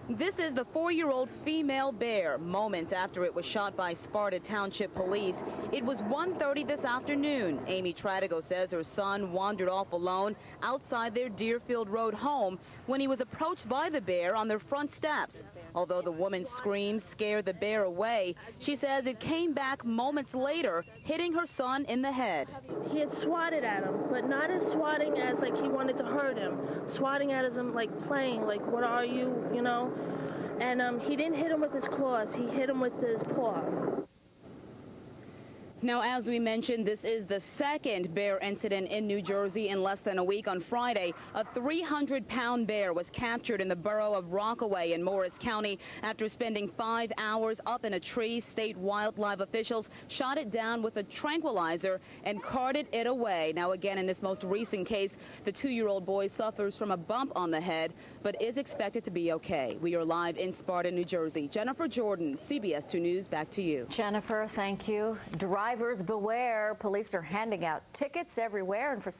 This is the 4-year-old female bear, moments after it was shot by Sparta Township Police. It was 1:30 this afternoon. Amy Tradigo says her son wandered off alone outside their Deerfield Road home when he was approached by the bear on their front steps. Although the woman's screams scared the bear away, she says it came back moments later, hitting her son in the head. He had swatted at him, but not as swatting as like he wanted to hurt him. Swatting at him like playing, like what are you, you know? And he didn't hit him with his claws, he hit him with his paw. Now, as we mentioned, this is the second bear incident in New Jersey in less than a week. On Friday, a 300-pound bear was captured in the borough of Rockaway in Morris County after spending 5 hours up in a tree. State wildlife officials shot it down with a tranquilizer and carted it away. Now, again, in this most recent case, the 2-year-old boy suffers from a bump on the head, but is expected to be okay. We are live in Sparta, New Jersey. Jennifer Jordan, CBS 2 News, back to you. Jennifer, thank you. Drivers beware. Police are handing out tickets everywhere, and for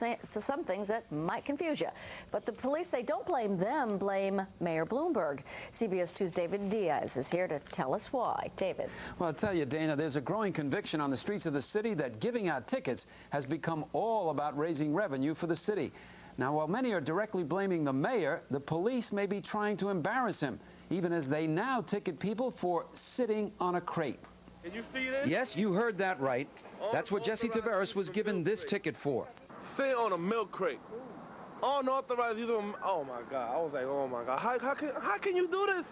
some things that might confuse you. But the police say don't blame them, blame Mayor Bloomberg. CBS 2's David Diaz is here to tell us why. David. Well, I'll tell you, Dana, there's a growing conviction on the streets of the city that giving out tickets has become all about raising revenue for the city. Now, while many are directly blaming the mayor, the police may be trying to embarrass him, even as they now ticket people for sitting on a crate. Did you see this? Yes, you heard that right. That's what Jesse Taveras was given this ticket for. Sit on a milk crate. Unauthorized use of, oh my God. I was like, oh my God. How can you do this?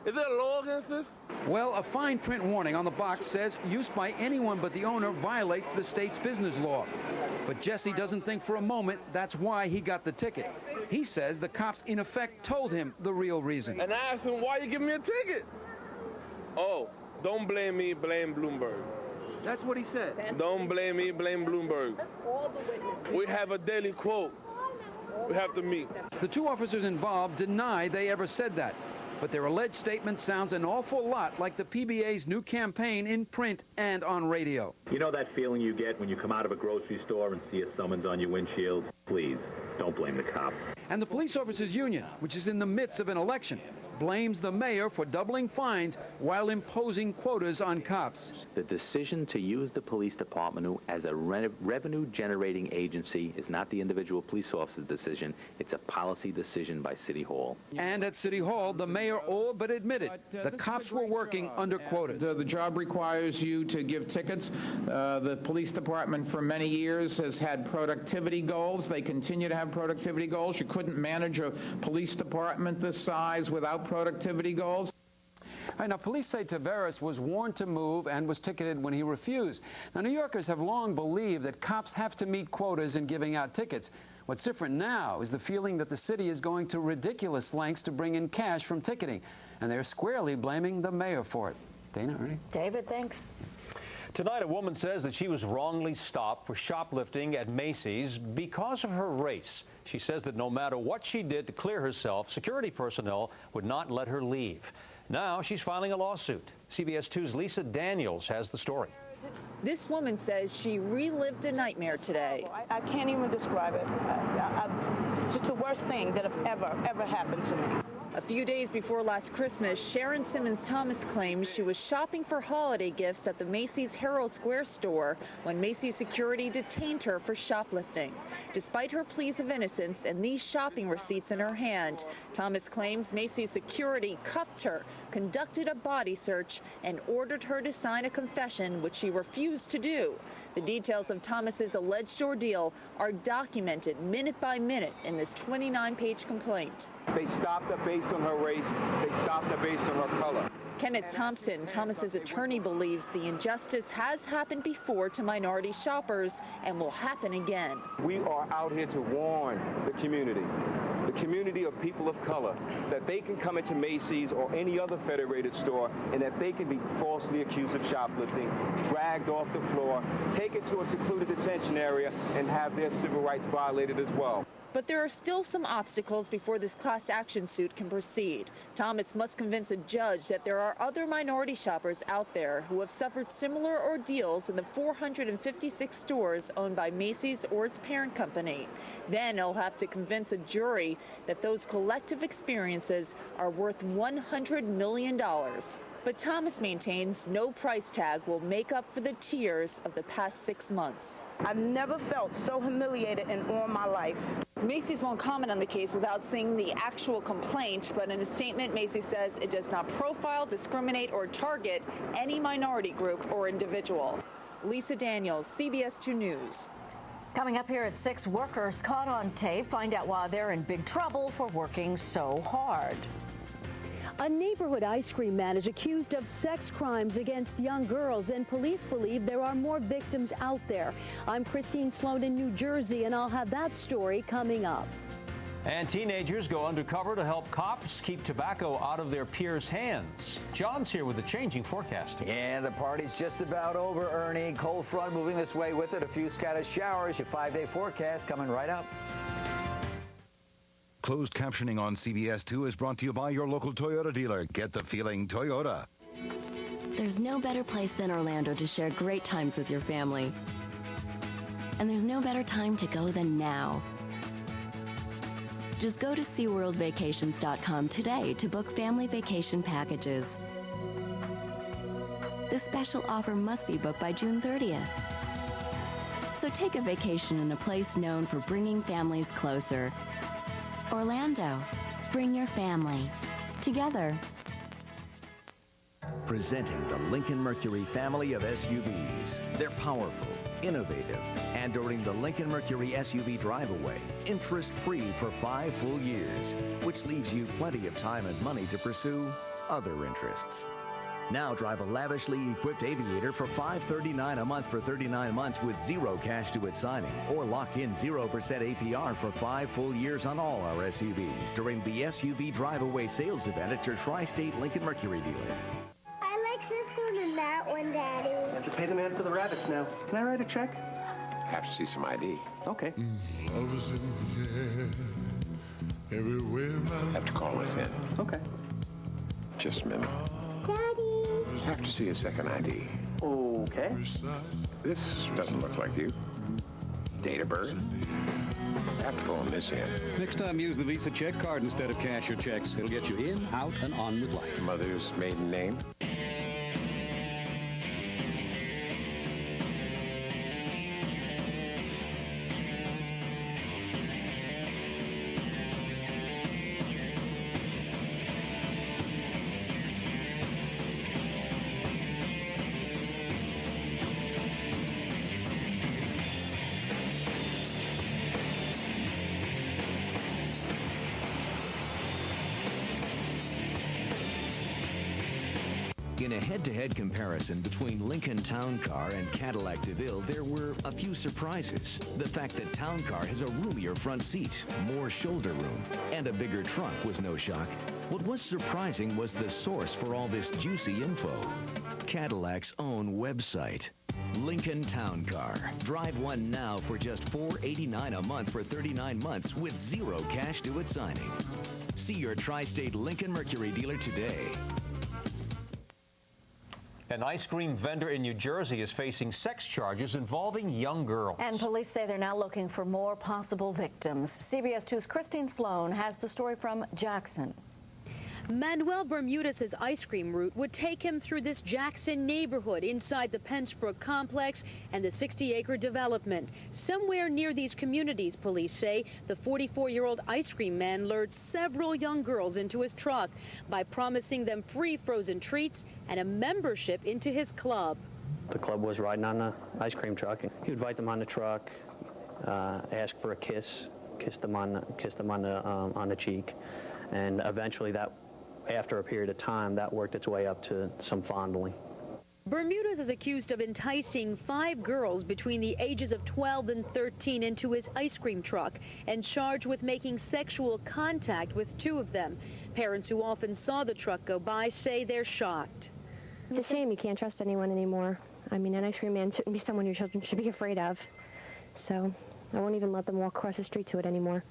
Is there a law against this? Well, a fine print warning on the box says use by anyone but the owner violates the state's business law. But Jesse doesn't think for a moment that's why he got the ticket. He says the cops, in effect, told him the real reason. And I asked him, why you giving me a ticket? Oh, don't blame me, blame Bloomberg. That's what he said. Don't blame me, blame Bloomberg. We have a daily quote. We have to meet. The 2 officers involved deny they ever said that. But their alleged statement sounds an awful lot like the PBA's new campaign in print and on radio. You know that feeling you get when you come out of a grocery store and see a summons on your windshield? Please, don't blame the cops. And the Police Officers Union, which is in the midst of an election, blames the mayor for doubling fines while imposing quotas on cops. The decision to use the police department as a revenue-generating agency is not the individual police officer's decision. It's a policy decision by City Hall. And at City Hall, the mayor all but admitted the cops were working under quotas. The job requires you to give tickets. The police department for many years has had productivity goals. They continue to have productivity goals. You couldn't manage a police department this size without productivity goals. All right, now, police say Taveras was warned to move and was ticketed when he refused. Now, New Yorkers have long believed that cops have to meet quotas in giving out tickets. What's different now is the feeling that the city is going to ridiculous lengths to bring in cash from ticketing, and they're squarely blaming the mayor for it. Dana, Ernie? David, thanks. Tonight, a woman says that she was wrongly stopped for shoplifting at Macy's because of her race. She says that no matter what she did to clear herself, security personnel would not let her leave. Now she's filing a lawsuit. CBS 2's Lisa Daniels has the story. This woman says she relived a nightmare today. I can't even describe it. It's the worst thing that have ever happened to me. A few days before last Christmas, Sharon Simmons Thomas claims she was shopping for holiday gifts at the Macy's Herald Square store when Macy's security detained her for shoplifting. Despite her pleas of innocence and these shopping receipts in her hand, Thomas claims Macy's security cuffed her, conducted a body search, and ordered her to sign a confession, which she refused to do. The details of Thomas's alleged ordeal are documented minute by minute in this 29-page complaint. They stopped her based on her race. They stopped her based on her color. Kenneth Thompson, Thomas's attorney, believes the injustice has happened before to minority shoppers and will happen again. We are out here to warn the community of people of color, that they can come into Macy's or any other federated store and that they can be falsely accused of shoplifting, dragged off the floor, taken to a secluded detention area, and have their civil rights violated as well. But there are still some obstacles before this class action suit can proceed. Thomas must convince a judge that there are other minority shoppers out there who have suffered similar ordeals in the 456 stores owned by Macy's or its parent company. Then he'll have to convince a jury that those collective experiences are worth $100 million. But Thomas maintains no price tag will make up for the tears of the past 6 months. I've never felt so humiliated in all my life. Macy's won't comment on the case without seeing the actual complaint, but in a statement, Macy's says it does not profile, discriminate, or target any minority group or individual. Lisa Daniels, CBS 2 News. Coming up here at 6, workers caught on tape find out why they're in big trouble for working so hard. A neighborhood ice cream man is accused of sex crimes against young girls, and police believe there are more victims out there. I'm Sloan in New Jersey, and I'll have that story coming up. And teenagers go undercover to help cops keep tobacco out of their peers' hands. John's here with the changing forecast. And the party's just about over, Ernie. Cold front moving this way with it. A few scattered showers. Your 5-day forecast coming right up. Closed captioning on CBS 2 is brought to you by your local Toyota dealer. Get the feeling Toyota. There's no better place than Orlando to share great times with your family. And there's no better time to go than now. Just go to SeaWorldVacations.com today to book family vacation packages. This special offer must be booked by June 30th. So take a vacation in a place known for bringing families closer. Orlando, bring your family together. Presenting the Lincoln Mercury family of SUVs. They're powerful, innovative, and during the Lincoln Mercury SUV drive-away, interest-free for 5 full years, which leaves you plenty of time and money to pursue other interests. Now drive a lavishly equipped Aviator for $539 a month for 39 months with zero cash to its signing, or lock in 0% APR for 5 full years on all our SUVs during the SUV drive-away sales event at your Tri-State Lincoln Mercury dealer. I like this one and that one, Daddy. You have to pay the man for the rabbits now. Can I write a check? Have to see some ID. Okay. Have to call us in. Okay. Just a minute. Daddy. Have to see a second ID. Okay. This doesn't look like you. Date of birth. Have to phone this in. Next time, use the Visa check card instead of cash or checks. It'll get you in, out, and on with life. Mother's maiden name. In a head-to-head comparison between Lincoln Town Car and Cadillac DeVille, there were a few surprises. The fact that Town Car has a roomier front seat, more shoulder room, and a bigger trunk was no shock. What was surprising was the source for all this juicy info. Cadillac's own website. Lincoln Town Car. Drive one now for just $489 a month for 39 months with zero cash to its signing. See your Tri-State Lincoln Mercury dealer today. An ice cream vendor in New Jersey is facing sex charges involving young girls. And police say they're now looking for more possible victims. CBS 2's Sloan has the story from Jackson. Manuel Bermudez's ice cream route would take him through this Jackson neighborhood inside the Pennsbrook complex and the 60-acre development. Somewhere near these communities, police say, the 44-year-old ice cream man lured several young girls into his truck by promising them free frozen treats and a membership into his club. The club was riding on the ice cream truck, and he would invite them on the truck, ask for a kiss them on the cheek, and eventually that. After a period of time, that worked its way up to some fondling. Bermudez is accused of enticing 5 girls between the ages of 12 and 13 into his ice cream truck and charged with making sexual contact with 2 of them. Parents who often saw the truck go by say they're shocked. It's a shame you can't trust anyone anymore. I mean, an ice cream man shouldn't be someone your children should be afraid of. So I won't even let them walk across the street to it anymore.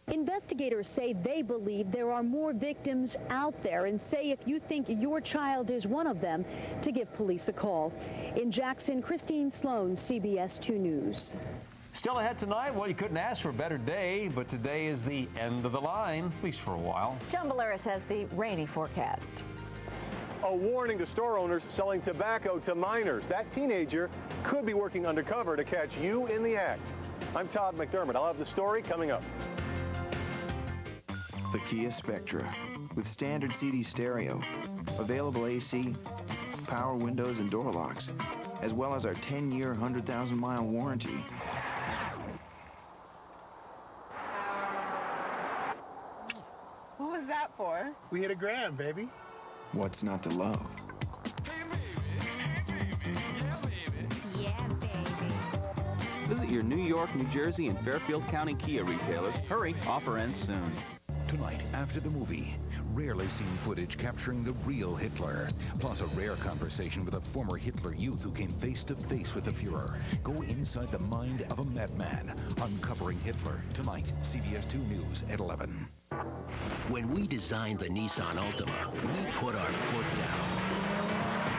Investigators say they believe there are more victims out there and say if you think your child is one of them, to give police a call. In Jackson, Sloan, CBS 2 News. Still ahead tonight, well, you couldn't ask for a better day, but today is the end of the line, at least for a while. Bolaris has the rainy forecast. A warning to store owners selling tobacco to minors. That teenager could be working undercover to catch you in the act. I'm Todd McDermott. I'll have the story coming up. The Kia Spectra with standard CD stereo, available AC, power windows and door locks, as well as our 10-year, 100,000-mile warranty. What was was that for? We hit a grand, baby. What's not to love? Visit your New York, New Jersey, and Fairfield County Kia retailers. Hurry, offer ends soon. Tonight, after the movie, rarely seen footage capturing the real Hitler, plus a rare conversation with a former Hitler youth who came face to face with the Fuhrer. Go inside the mind of a madman, uncovering Hitler. Tonight, CBS 2 News at 11. When we designed the Nissan Altima, we put our foot down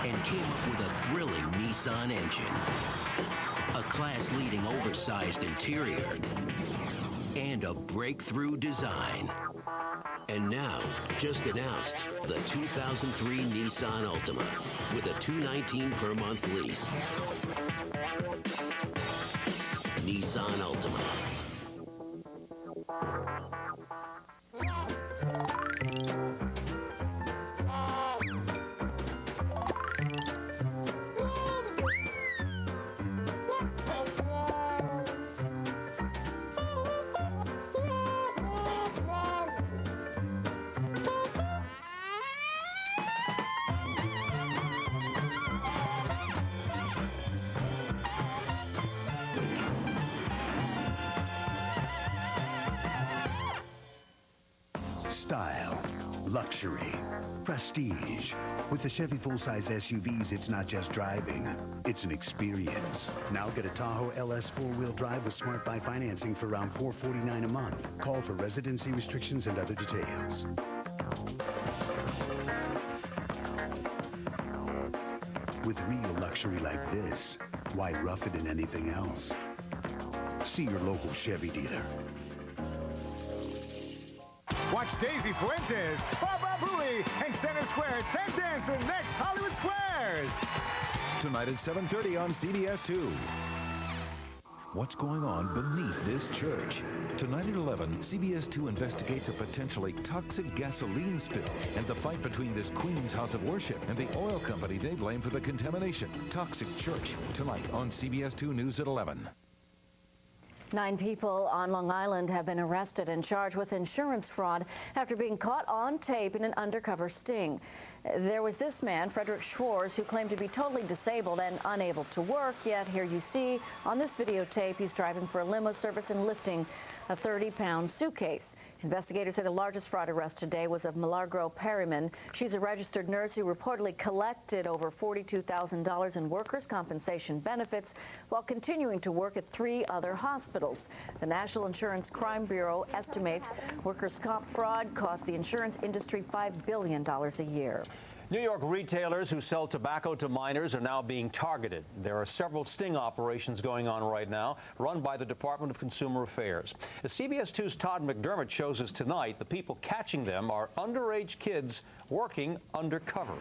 and came up with a thrilling Nissan engine, a class-leading oversized interior, and a breakthrough design. And now, just announced, the 2003 Nissan Altima with a $219 per month lease. Nissan Altima. Style, luxury, prestige. With the Chevy full-size SUVs, it's not just driving, it's an experience. Now get a Tahoe LS four-wheel drive with Smart Buy financing for around $449 a month. Call for residency restrictions and other details. With real luxury like this, why rough it in anything else? See your local Chevy dealer. Watch Daisy Fuentes, Barbara Bowie, and Center Square 10 Dancing next Hollywood Squares. Tonight at 7:30 on CBS 2. What's going on beneath this church? Tonight at 11, CBS 2 investigates a potentially toxic gasoline spill and the fight between this Queen's house of worship and the oil company they blame for the contamination. Toxic Church, tonight on CBS 2 News at 11. 9 people on Long Island have been arrested and charged with insurance fraud after being caught on tape in an undercover sting. There was this man, Frederick Schwarz, who claimed to be totally disabled and unable to work, yet here you see on this videotape he's driving for a limo service and lifting a 30-pound suitcase. Investigators say the largest fraud arrest today was of Milagro Perryman. She's a registered nurse who reportedly collected over $42,000 in workers' compensation benefits while continuing to work at 3 other hospitals. The National Insurance Crime Bureau estimates workers' comp fraud cost the insurance industry $5 billion a year. New York retailers who sell tobacco to minors are now being targeted. There are several sting operations going on right now, run by the Department of Consumer Affairs. As CBS 2's Todd McDermott shows us tonight, the people catching them are underage kids working undercover.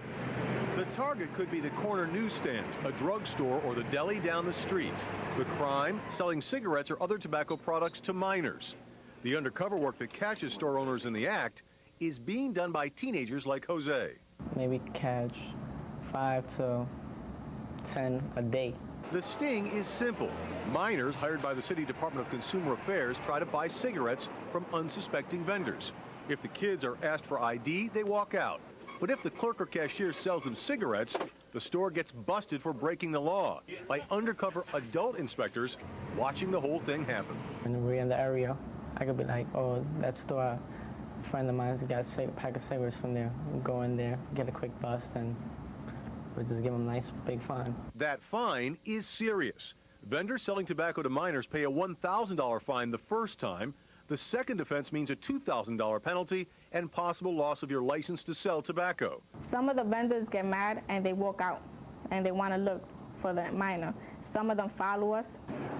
The target could be the corner newsstand, a drugstore, or the deli down the street. The crime, selling cigarettes or other tobacco products to minors. The undercover work that catches store owners in the act is being done by teenagers like Jose. Maybe catch 5 to 10 a day. The sting is simple. Minors hired by the City Department of Consumer Affairs try to buy cigarettes from unsuspecting vendors. If the kids are asked for ID, they walk out. But if the clerk or cashier sells them cigarettes, the store gets busted for breaking the law by undercover adult inspectors watching the whole thing happen. When we're in the area, I could be like, oh, that store, a friend of mine's got a pack of cigarettes from there. We'll go in there, get a quick bust, and we'll just give them a nice big fine. That fine is serious. Vendors selling tobacco to minors pay a $1,000 fine the first time. The second offense means a $2,000 penalty and possible loss of your license to sell tobacco. Some of the vendors get mad and they walk out and they want to look for the minor. Some of them follow us.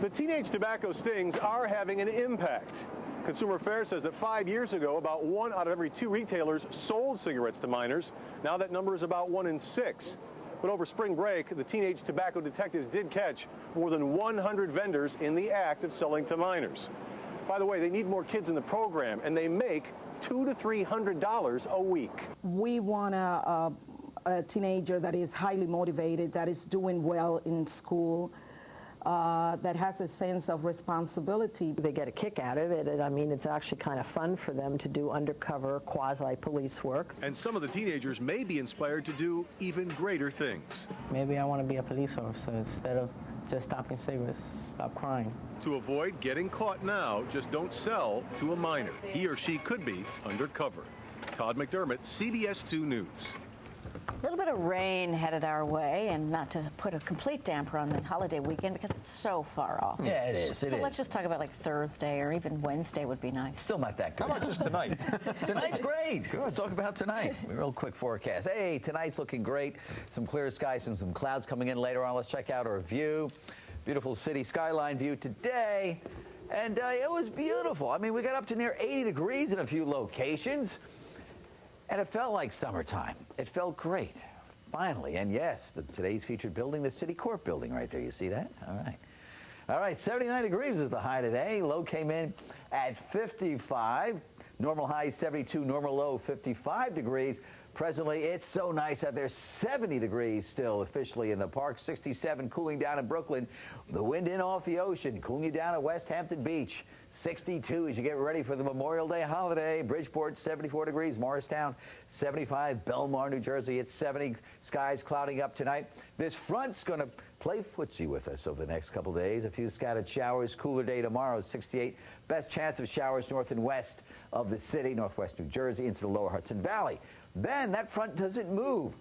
The teenage tobacco stings are having an impact. Consumer Affairs says that 5 years ago, about 1 out of every 2 retailers sold cigarettes to minors. Now that number is about 1 in 6. But over spring break, the teenage tobacco detectives did catch more than 100 vendors in the act of selling to minors. By the way, they need more kids in the program, and they make $200 to $300 a week. We want a teenager that is highly motivated, that is doing well in school, that has a sense of responsibility. They get a kick out of it, and I mean, it's actually kind of fun for them to do undercover quasi-police work. And some of the teenagers may be inspired to do even greater things. Maybe I want to be a police officer instead of just stopping cigarettes, stop crime. To avoid getting caught now, just don't sell to a minor. He or she could be undercover. Todd McDermott, CBS 2 News. A little bit of rain headed our way, and not to put a complete damper on the holiday weekend because it's so far off. Yeah, it is. So let's just talk about like Thursday or even Wednesday would be nice. Still not that good. How about just tonight? Tonight's great. Let's talk about tonight. A real quick forecast. Hey, tonight's looking great. Some clear skies and some clouds coming in later on. Let's check out our view. Beautiful city skyline view today. And it was beautiful. I mean, we got up to near 80 degrees in a few locations. And it felt like summertime. It felt great. Finally. And yes, today's featured building, the City Court building right there. You see that? All right. All right, 79 degrees is the high today. Low came in at 55. Normal high 72, normal low 55 degrees. Presently, it's so nice out there. 70 degrees still officially in the park. 67 cooling down in Brooklyn. The wind in off the ocean, cooling you down at West Hampton Beach. 62 as you get ready for the Memorial Day holiday. Bridgeport, 74 degrees. Morristown, 75. Belmar, New Jersey, it's 70. Skies clouding up tonight. This front's going to play footsie with us over the next couple days. A few scattered showers. Cooler day tomorrow, 68. Best chance of showers north and west of the city, northwest New Jersey, into the lower Hudson Valley. Then that front doesn't move.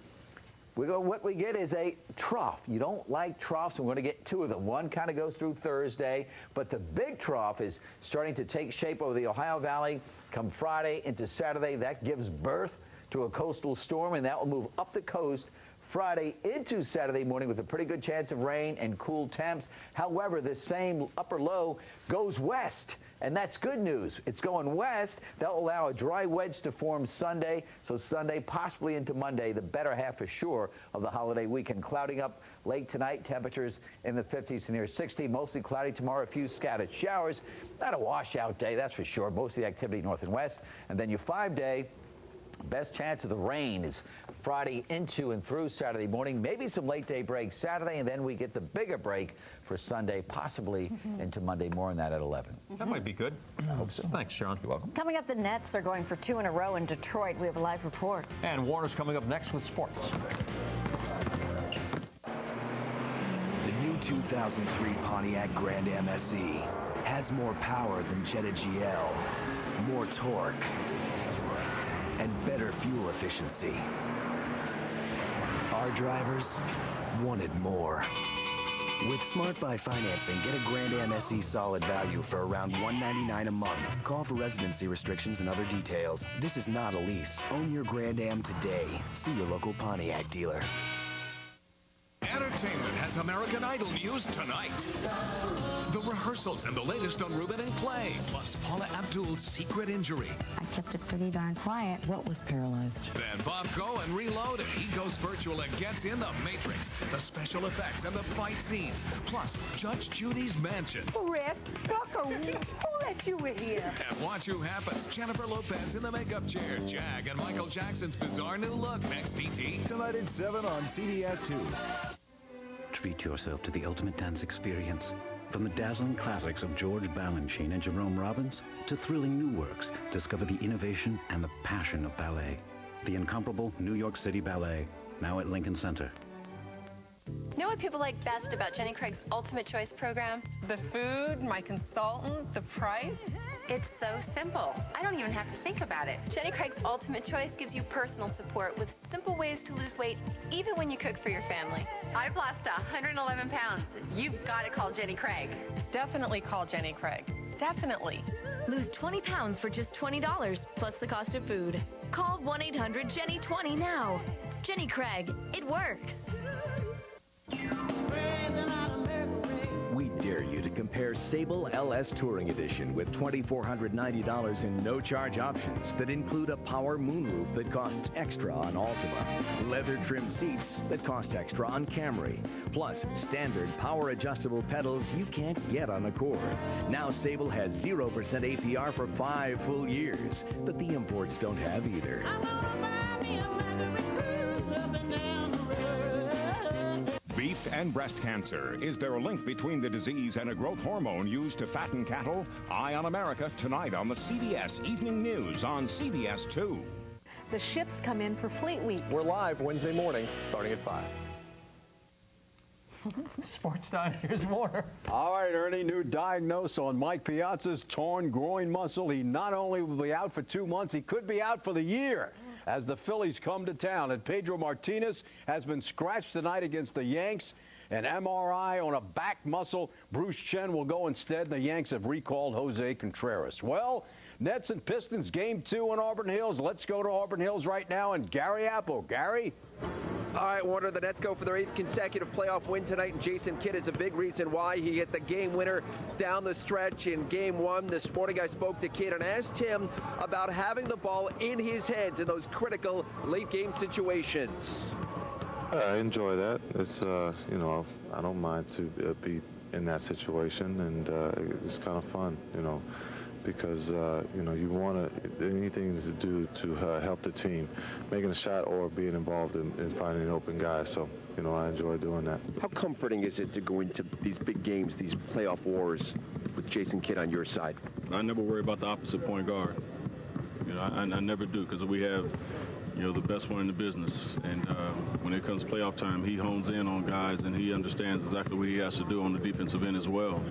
What we get is a trough. You don't like troughs, and we're going to get two of them. One kind of goes through Thursday, but the big trough is starting to take shape over the Ohio Valley come Friday into Saturday. That gives birth to a coastal storm, and that will move up the coast Friday into Saturday morning with a pretty good chance of rain and cool temps. However, this same upper low goes west, and that's good news. It's going west. That'll allow a dry wedge to form Sunday, so Sunday possibly into Monday, the better half for sure of the holiday weekend. Clouding up late tonight, temperatures in the 50s to near 60. Mostly cloudy tomorrow, a few scattered showers. Not a washout day, that's for sure. Most of the activity north and west. And then your 5-day, best chance of the rain is Friday into and through Saturday morning. Maybe some late day break Saturday, and then we get the bigger break for Sunday, possibly into Monday. More on that at 11. That might be good. I hope so. Thanks, Sean. You're welcome. Coming up, the Nets are going for 2 in a row in Detroit. We have a live report. And Warner's coming up next with sports. The new 2003 Pontiac Grand Am SE has more power than Jetta GL, more torque, and better fuel efficiency. Our drivers wanted more. With Smart Buy financing, get a Grand Am SE solid value for around $199 a month. Call for residency restrictions and other details. This is not a lease. Own your Grand Am today. See your local Pontiac dealer. Entertainment has American Idol news tonight. The rehearsals and the latest on Ruben and Clay, plus Paula Abdul's secret injury. I kept it pretty darn quiet. What was paralyzed? Then Bob Cohen reloaded. He goes virtual and gets in the Matrix, the special effects and the fight scenes, plus Judge Judy's mansion. Chris, Tucker, who let you in here? And watch who happens. Jennifer Lopez in the makeup chair. Jag and Michael Jackson's bizarre new look. Next, TT. Tonight at 7 on CBS 2. Treat yourself to the ultimate dance experience. From the dazzling classics of George Balanchine and Jerome Robbins to thrilling new works, discover the innovation and the passion of ballet. The incomparable New York City Ballet, now at Lincoln Center. Know what people like best about Jenny Craig's Ultimate Choice program? The food, my consultant, the price. It's so simple. I don't even have to think about it. Jenny Craig's Ultimate Choice gives you personal support with simple ways to lose weight, even when you cook for your family. I've lost 111 pounds. You've got to call Jenny Craig. Definitely call Jenny Craig. Definitely. Lose 20 pounds for just $20, plus the cost of food. Call 1-800-JENNY20 now. Jenny Craig, it works. We dare you to compare Sable LS Touring Edition with $2,490 in no-charge options that include a power moonroof that costs extra on Altima, leather-trimmed seats that cost extra on Camry, plus standard power-adjustable pedals you can't get on Accord. Now Sable has 0% APR for 5 full years, but the imports don't have either. Beef and breast cancer. Is there a link between the disease and a growth hormone used to fatten cattle? Eye on America tonight on the CBS Evening News on CBS 2. The ships come in for Fleet Week. We're live Wednesday morning, starting at 5. Sports Time, here's Warner. All right, Ernie, new diagnosis on Mike Piazza's torn groin muscle. He not only will be out for 2 months, he could be out for the year as the Phillies come to town. And Pedro Martinez has been scratched tonight against the Yanks. An MRI on a back muscle. Bruce Chen will go instead. The Yanks have recalled Jose Contreras. Well, Nets and Pistons, Game 2 in Auburn Hills. Let's go to Auburn Hills right now and Gary Apple. Gary? All right, Warner, the Nets go for their 8th consecutive playoff win tonight, and Jason Kidd is a big reason why. He hit the game winner down the stretch in Game 1. The Sporting Guy spoke to Kidd and asked him about having the ball in his hands in those critical late-game situations. I enjoy that. It's, you know, I don't mind to be in that situation, and it's kind of fun, you know, because, you know, you want anything to do to help the team, making a shot or being involved in finding an open guy. So, you know, I enjoy doing that. How comforting is it to go into these big games, these playoff wars, with Jason Kidd on your side? I never worry about the opposite point guard. You know, I never do, because we have, you know, the best one in the business. And when it comes to playoff time, he hones in on guys, and he understands exactly what he has to do on the defensive end as well.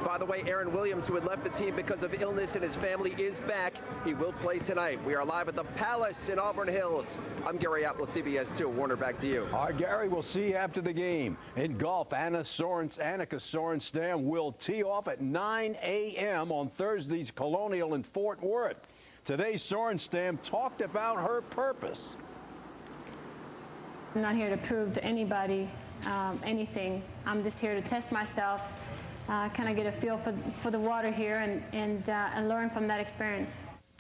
By the way, Aaron Williams, who had left the team because of illness and his family, is back. He will play tonight. We are live at the Palace in Auburn Hills. I'm Gary Apple, CBS 2. Warner, back to you. All right, Gary, we'll see you after the game. In golf, Annika Sorenstam will tee off at 9 a.m. on Thursday's Colonial in Fort Worth. Today, Sorenstam talked about her purpose. I'm not here to prove to anybody anything. I'm just here to test myself, kind of get a feel for the water here and learn from that experience.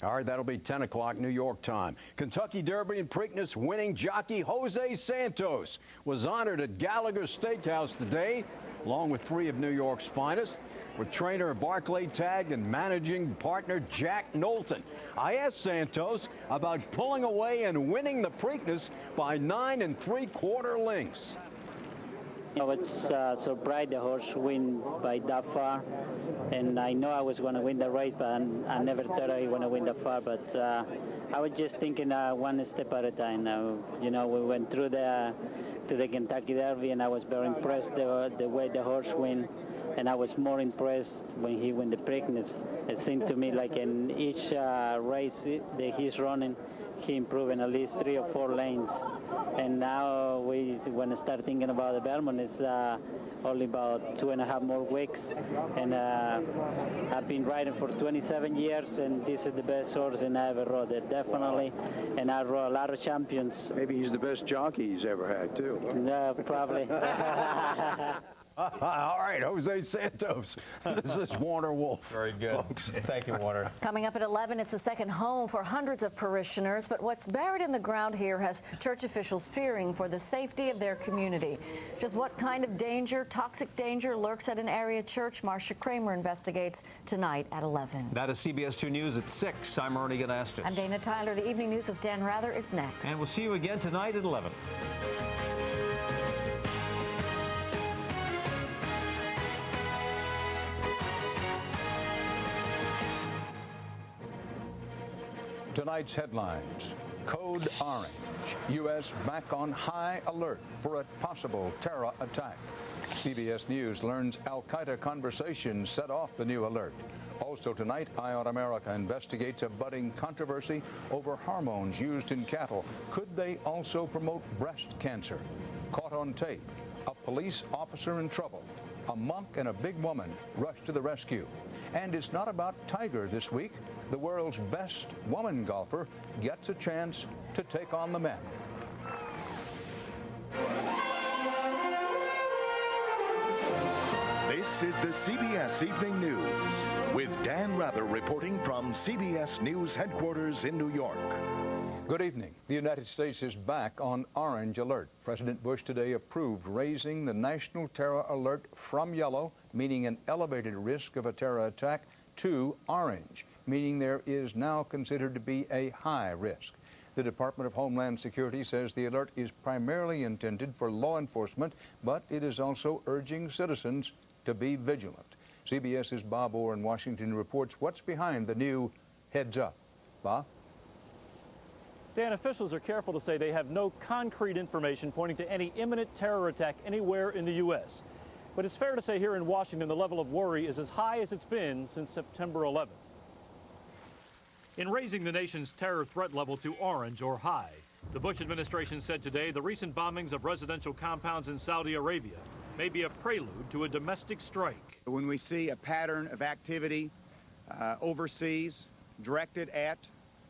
All right, that'll be 10 o'clock New York time. Kentucky Derby and Preakness winning jockey Jose Santos was honored at Gallagher Steakhouse today, along with 3 of New York's finest, with trainer Barclay Tagg and managing partner Jack Knowlton. I asked Santos about pulling away and winning the Preakness by 9 3/4 lengths. You know, it's so bright the horse win by that far, and I know I was going to win the race, but I never thought I was going to win that far. But I was just thinking one step at a time. You know, we went through to the Kentucky Derby, and I was very impressed the way the horse win, and I was more impressed when he won the Preakness. It seemed to me like in each race that he's running, he improving at least 3 or 4 lanes. And now when I start thinking about the Belmont, it's only about 2.5 more weeks. And I've been riding for 27 years, and this is the best horse I ever rode, definitely. And I rode a lot of champions. Maybe he's the best jockey he's ever had, too. No, probably. All right, Jose Santos. This is Warner Wolf. Very good. Folks. Thank you, Warner. Coming up at 11, it's a second home for hundreds of parishioners, but what's buried in the ground here has church officials fearing for the safety of their community. Just what kind of danger, toxic danger, lurks at an area church? Marcia Kramer investigates tonight at 11. That is CBS 2 News at 6. I'm Ernie Anastos. I'm Dana Tyler. The Evening News with Dan Rather is next. And we'll see you again tonight at 11. Tonight's headlines. Code Orange. U.S. back on high alert for a possible terror attack. CBS News learns Al-Qaeda conversations set off the new alert. Also tonight, Eye on America investigates a budding controversy over hormones used in cattle. Could they also promote breast cancer? Caught on tape. A police officer in trouble. A monk and a big woman rush to the rescue. And it's not about Tiger this week. The world's best woman golfer gets a chance to take on the men. This is the CBS Evening News with Dan Rather reporting from CBS News headquarters in New York. Good evening. The United States is back on orange alert. President Bush today approved raising the national terror alert from yellow, meaning an elevated risk of a terror attack, to orange, meaning there is now considered to be a high risk. The Department of Homeland Security says the alert is primarily intended for law enforcement, but it is also urging citizens to be vigilant. CBS's Bob Orr in Washington reports what's behind the new heads up. Bob? Dan, officials are careful to say they have no concrete information pointing to any imminent terror attack anywhere in the U.S. But it's fair to say here in Washington the level of worry is as high as it's been since September 11th. In raising the nation's terror threat level to orange or high, the Bush administration said today the recent bombings of residential compounds in Saudi Arabia may be a prelude to a domestic strike. When we see a pattern of activity overseas directed at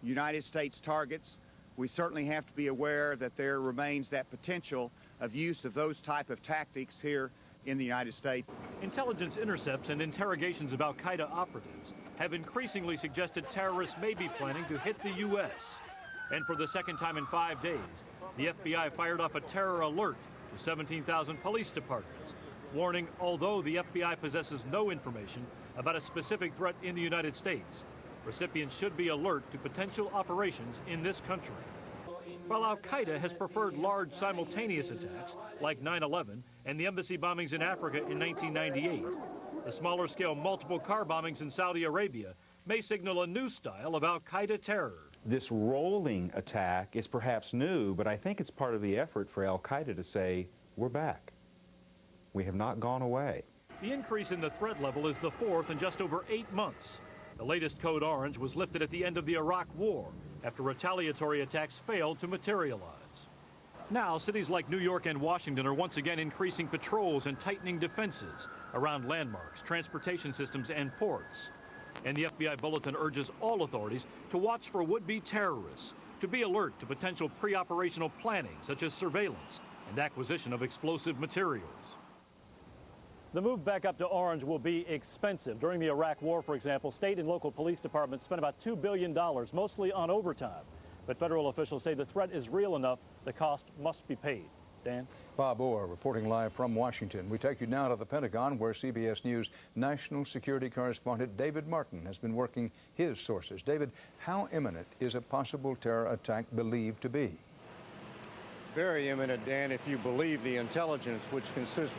United States targets, we certainly have to be aware that there remains that potential of use of those type of tactics here in the United States. Intelligence intercepts and interrogations of al-Qaeda operatives have increasingly suggested terrorists may be planning to hit the U.S. And for the second time in 5 days, the FBI fired off a terror alert to 17,000 police departments, warning although the FBI possesses no information about a specific threat in the United States, recipients should be alert to potential operations in this country. While al-Qaeda has preferred large simultaneous attacks like 9/11 and the embassy bombings in Africa in 1998, the smaller scale multiple car bombings in Saudi Arabia may signal a new style of al-Qaeda terror. This rolling attack is perhaps new, but I think it's part of the effort for al-Qaeda to say, we're back. We have not gone away. The increase in the threat level is the fourth in just over 8 months. The latest code orange was lifted at the end of the Iraq War after retaliatory attacks failed to materialize. Now, cities like New York and Washington are once again increasing patrols and tightening defenses around landmarks, transportation systems, and ports. And the FBI bulletin urges all authorities to watch for would-be terrorists, to be alert to potential pre-operational planning, such as surveillance and acquisition of explosive materials. The move back up to orange will be expensive. During the Iraq War, for example, state and local police departments spent about $2 billion, mostly on overtime. But federal officials say the threat is real enough, the cost must be paid. Dan? Bob Orr reporting live from Washington. We take you now to the Pentagon, where CBS News national security correspondent David Martin has been working his sources. David, how imminent is a possible terror attack believed to be? Very imminent, Dan, if you believe the intelligence, which consists